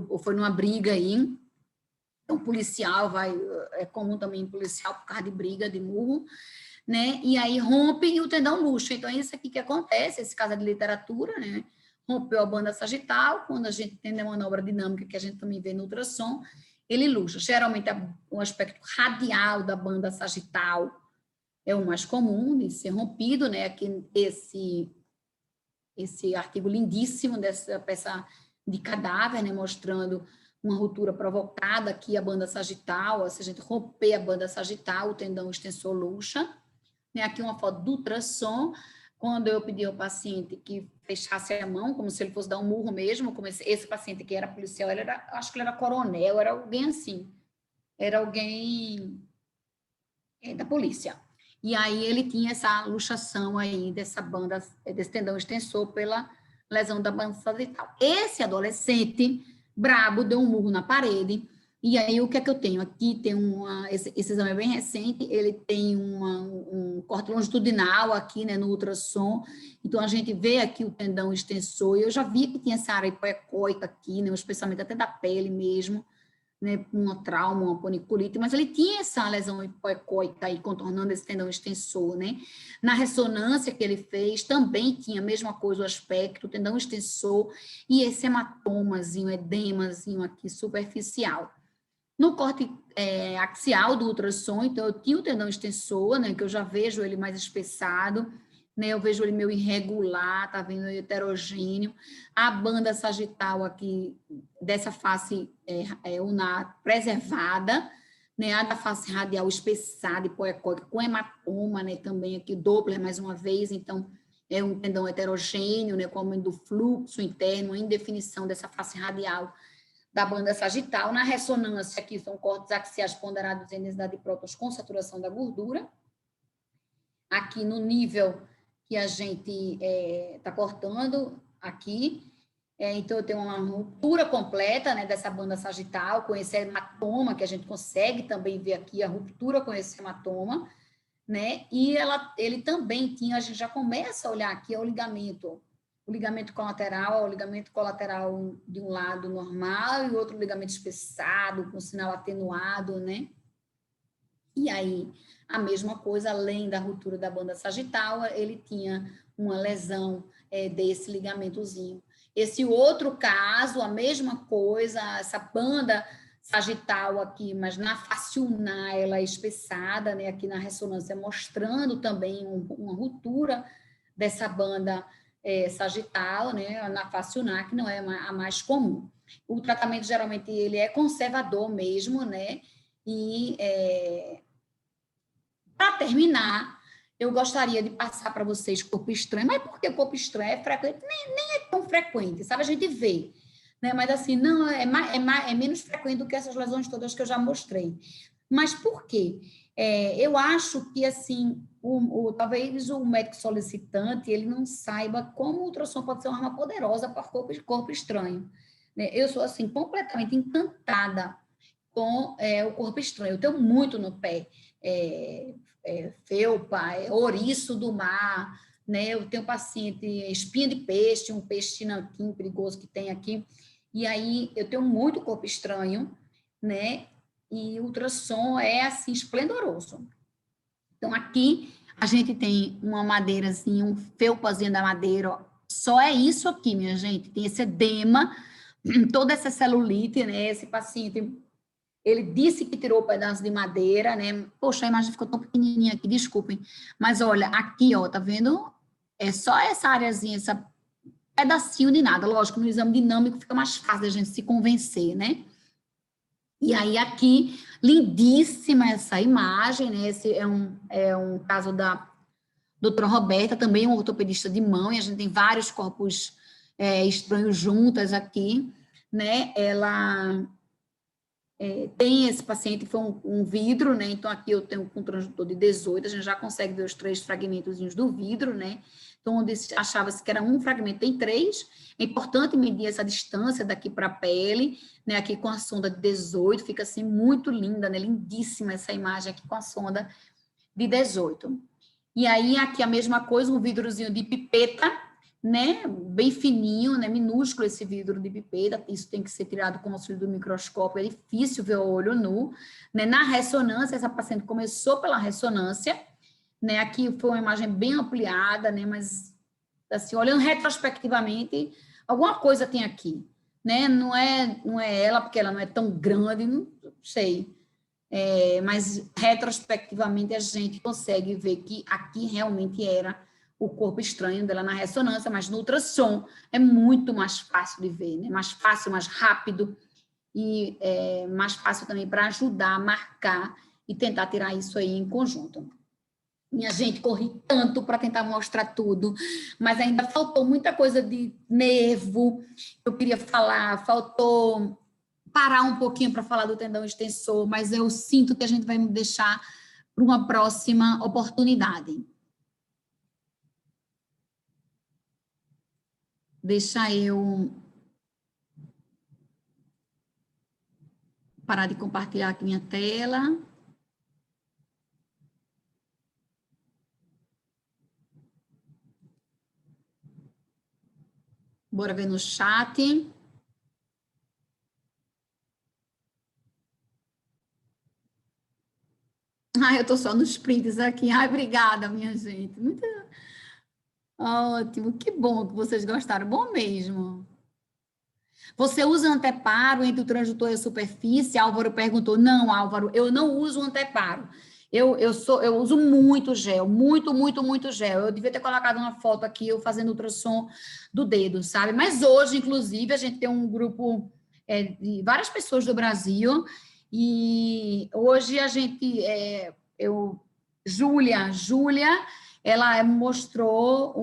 ou foi numa briga aí. Então, policial é comum também policial por causa de briga, de murro, né? E aí rompe e o tendão luxa. Então, é isso aqui que acontece, esse caso é de literatura, né? Rompeu a banda sagital, quando a gente tem a manobra dinâmica, que a gente também vê no ultrassom, ele luxa. Geralmente, o aspecto radial da banda sagital é o mais comum de ser rompido, né? Aqui, esse artigo lindíssimo dessa peça de cadáver, né? Mostrando uma ruptura provocada aqui, a banda sagital, se a gente romper a banda sagital, o tendão extensor luxa, né? Aqui uma foto do ultrassom, quando eu pedi ao paciente que fechasse a mão, como se ele fosse dar um murro mesmo, como esse paciente que era policial, acho que ele era coronel, era alguém assim, era alguém da polícia. E aí ele tinha essa luxação aí dessa banda, desse tendão extensor pela lesão da banda sagital. Esse adolescente brabo deu um murro na parede, e aí o que é que eu tenho? Aqui tem esse exame é bem recente, ele tem um corte longitudinal aqui, né, no ultrassom, então a gente vê aqui o tendão extensor, e eu já vi que tinha essa área hipoecóica aqui, né, um espessamento até da pele mesmo, né, uma trauma, uma paniculite, mas ele tinha essa lesão hipoecóica aí, contornando esse tendão extensor, né? Na ressonância que ele fez, também tinha a mesma coisa, o aspecto, o tendão extensor e esse hematomazinho, edemazinho aqui, superficial. No corte axial do ultrassom, então, eu tinha o tendão extensor, né, que eu já vejo ele mais espessado, né, eu vejo ele meio irregular, tá vendo, heterogêneo. A banda sagital aqui, dessa face ulnar preservada, né, a da face radial espessada, hipoecóica, com hematoma, né, também aqui, Doppler, mais uma vez, então, é um tendão heterogêneo, né, com aumento do fluxo interno, em definição dessa face radial da banda sagital. Na ressonância, aqui são cortes axiais ponderados em densidade de prótons com saturação da gordura. Aqui no nível que a gente está cortando aqui. Então, eu tenho uma ruptura completa, né, dessa banda sagital, com esse hematoma, que a gente consegue também ver aqui, a ruptura com esse hematoma, né? E ele também tinha, a gente já começa a olhar aqui, o ligamento colateral, o ligamento colateral de um lado normal e o outro ligamento espessado, com sinal atenuado, né? E aí, a mesma coisa, além da ruptura da banda sagital, ele tinha uma lesão desse ligamentozinho. Esse outro caso, a mesma coisa, essa banda sagital aqui, mas na face ulnar, ela é espessada, né, aqui na ressonância, mostrando também uma ruptura dessa banda sagital, né, na face ulnar, que não é a mais comum. O tratamento, geralmente, ele é conservador mesmo, né, e para terminar, eu gostaria de passar para vocês corpo estranho, mas por que corpo estranho é frequente? Nem é tão frequente, sabe? A gente vê, né? Mas assim, não, é menos frequente do que essas lesões todas que eu já mostrei. Mas por quê? Eu acho que, assim, talvez o médico solicitante, ele não saiba como o ultrassom pode ser uma arma poderosa para corpo estranho. Né? Eu sou, assim, completamente encantada com o corpo estranho. Eu tenho muito no pé. Felpa, ouriço do mar, né? Eu tenho paciente, espinha de peixe, um peixe tinanquim perigoso que tem aqui, e aí eu tenho muito corpo estranho, né? E o ultrassom é assim, esplendoroso. Então, aqui a gente tem uma madeirazinha, um felpazinho da madeira, ó. Só é isso aqui, minha gente, tem esse edema, toda essa celulite, né? Esse paciente, ele disse que tirou o pedaço de madeira, né? Poxa, a imagem ficou tão pequenininha aqui, desculpem. Mas olha, aqui, ó, tá vendo? É só essa areazinha, esse pedacinho de nada. Lógico, no exame dinâmico fica mais fácil a gente se convencer, né? E aí aqui, lindíssima essa imagem, né? Esse é um caso da doutora Roberta, também um ortopedista de mão, e a gente tem vários corpos estranhos juntas aqui, né? Ela tem esse paciente que foi um vidro, né? Então, aqui eu tenho um transdutor de 18, a gente já consegue ver os 3 fragmentozinhos do vidro, né? Então, onde achava-se que era um fragmento, tem 3. É importante medir essa distância daqui para a pele, né? Aqui com a sonda de 18, fica assim muito linda, né? Lindíssima essa imagem aqui com a sonda de 18. E aí, aqui a mesma coisa, um vidrozinho de pipeta, né, bem fininho, né, minúsculo esse vidro de pipeta, isso tem que ser tirado com o auxílio do microscópio, é difícil ver o olho nu, né, na ressonância, essa paciente começou pela ressonância, né, aqui foi uma imagem bem ampliada, né, mas, assim, olhando retrospectivamente, alguma coisa tem aqui, né, não é ela, porque ela não é tão grande, não sei, mas retrospectivamente a gente consegue ver que aqui realmente era o corpo estranho dela na ressonância, mas no ultrassom é muito mais fácil de ver, né? Mais fácil, mais rápido, e é mais fácil também para ajudar, marcar e tentar tirar isso aí em conjunto. Minha gente, corri tanto para tentar mostrar tudo, mas ainda faltou muita coisa de nervo, eu queria falar, faltou parar um pouquinho para falar do tendão extensor, mas eu sinto que a gente vai me deixar para uma próxima oportunidade. Deixa eu parar de compartilhar aqui minha tela. Bora ver no chat. Ai, eu tô só nos prints aqui. Ai, obrigada, minha gente. Muito ótimo. Que bom que vocês gostaram. Bom mesmo. Você usa anteparo entre o transdutor e a superfície? Álvaro perguntou. Não, Álvaro, eu não uso anteparo. Eu uso muito gel, muito gel. Eu devia ter colocado uma foto aqui, eu fazendo ultrassom do dedo, sabe? Mas hoje, inclusive, a gente tem um grupo de várias pessoas do Brasil, e hoje a gente, Júlia, ela mostrou,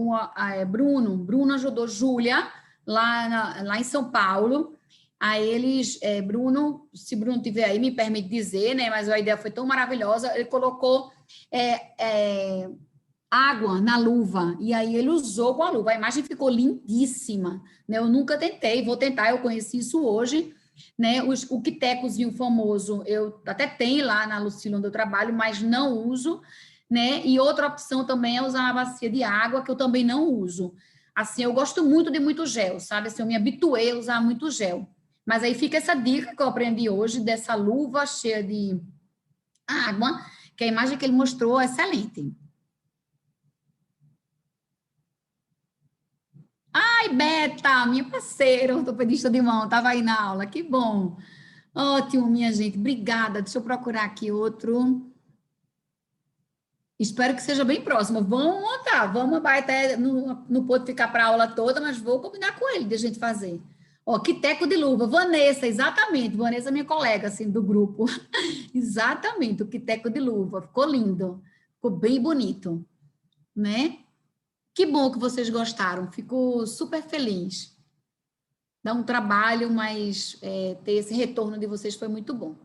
Bruno ajudou Júlia, lá em São Paulo. Aí eles, Bruno, se Bruno tiver aí, me permite dizer, né? Mas a ideia foi tão maravilhosa, ele colocou água na luva, e aí ele usou com a luva, a imagem ficou lindíssima, né? Eu nunca tentei, vou tentar, eu conheci isso hoje, né? O Quitecozinho famoso, eu até tenho lá na Lucila onde eu trabalho, mas não uso, né? E outra opção também é usar uma bacia de água, que eu também não uso. Assim, eu gosto muito de muito gel, sabe? Assim, eu me habituei a usar muito gel. Mas aí fica essa dica que eu aprendi hoje, dessa luva cheia de água, que a imagem que ele mostrou é excelente. Ai, Beta, minha parceira, ortopedista de mão, estava aí na aula, que bom. Ótimo, minha gente, obrigada. Deixa eu procurar aqui outro. Espero que seja bem próximo. Vamos montar, vamos até não pode ficar para a aula toda, mas vou combinar com ele de a gente fazer. Ó, Quiteco de luva, Vanessa, exatamente. Vanessa, minha colega, assim, do grupo. Exatamente, o Quiteco de luva. Ficou lindo, ficou bem bonito, né? Que bom que vocês gostaram, fico super feliz. Dá um trabalho, mas ter esse retorno de vocês foi muito bom.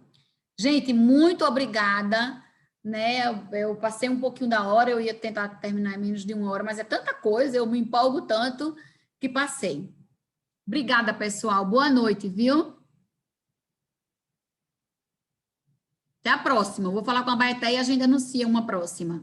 Gente, muito obrigada, né? Eu passei um pouquinho da hora, eu ia tentar terminar em menos de 1 hora, mas é tanta coisa, eu me empolgo tanto que passei. Obrigada, pessoal. Boa noite, viu? Até a próxima. Eu vou falar com a Baeté e a gente anuncia uma próxima.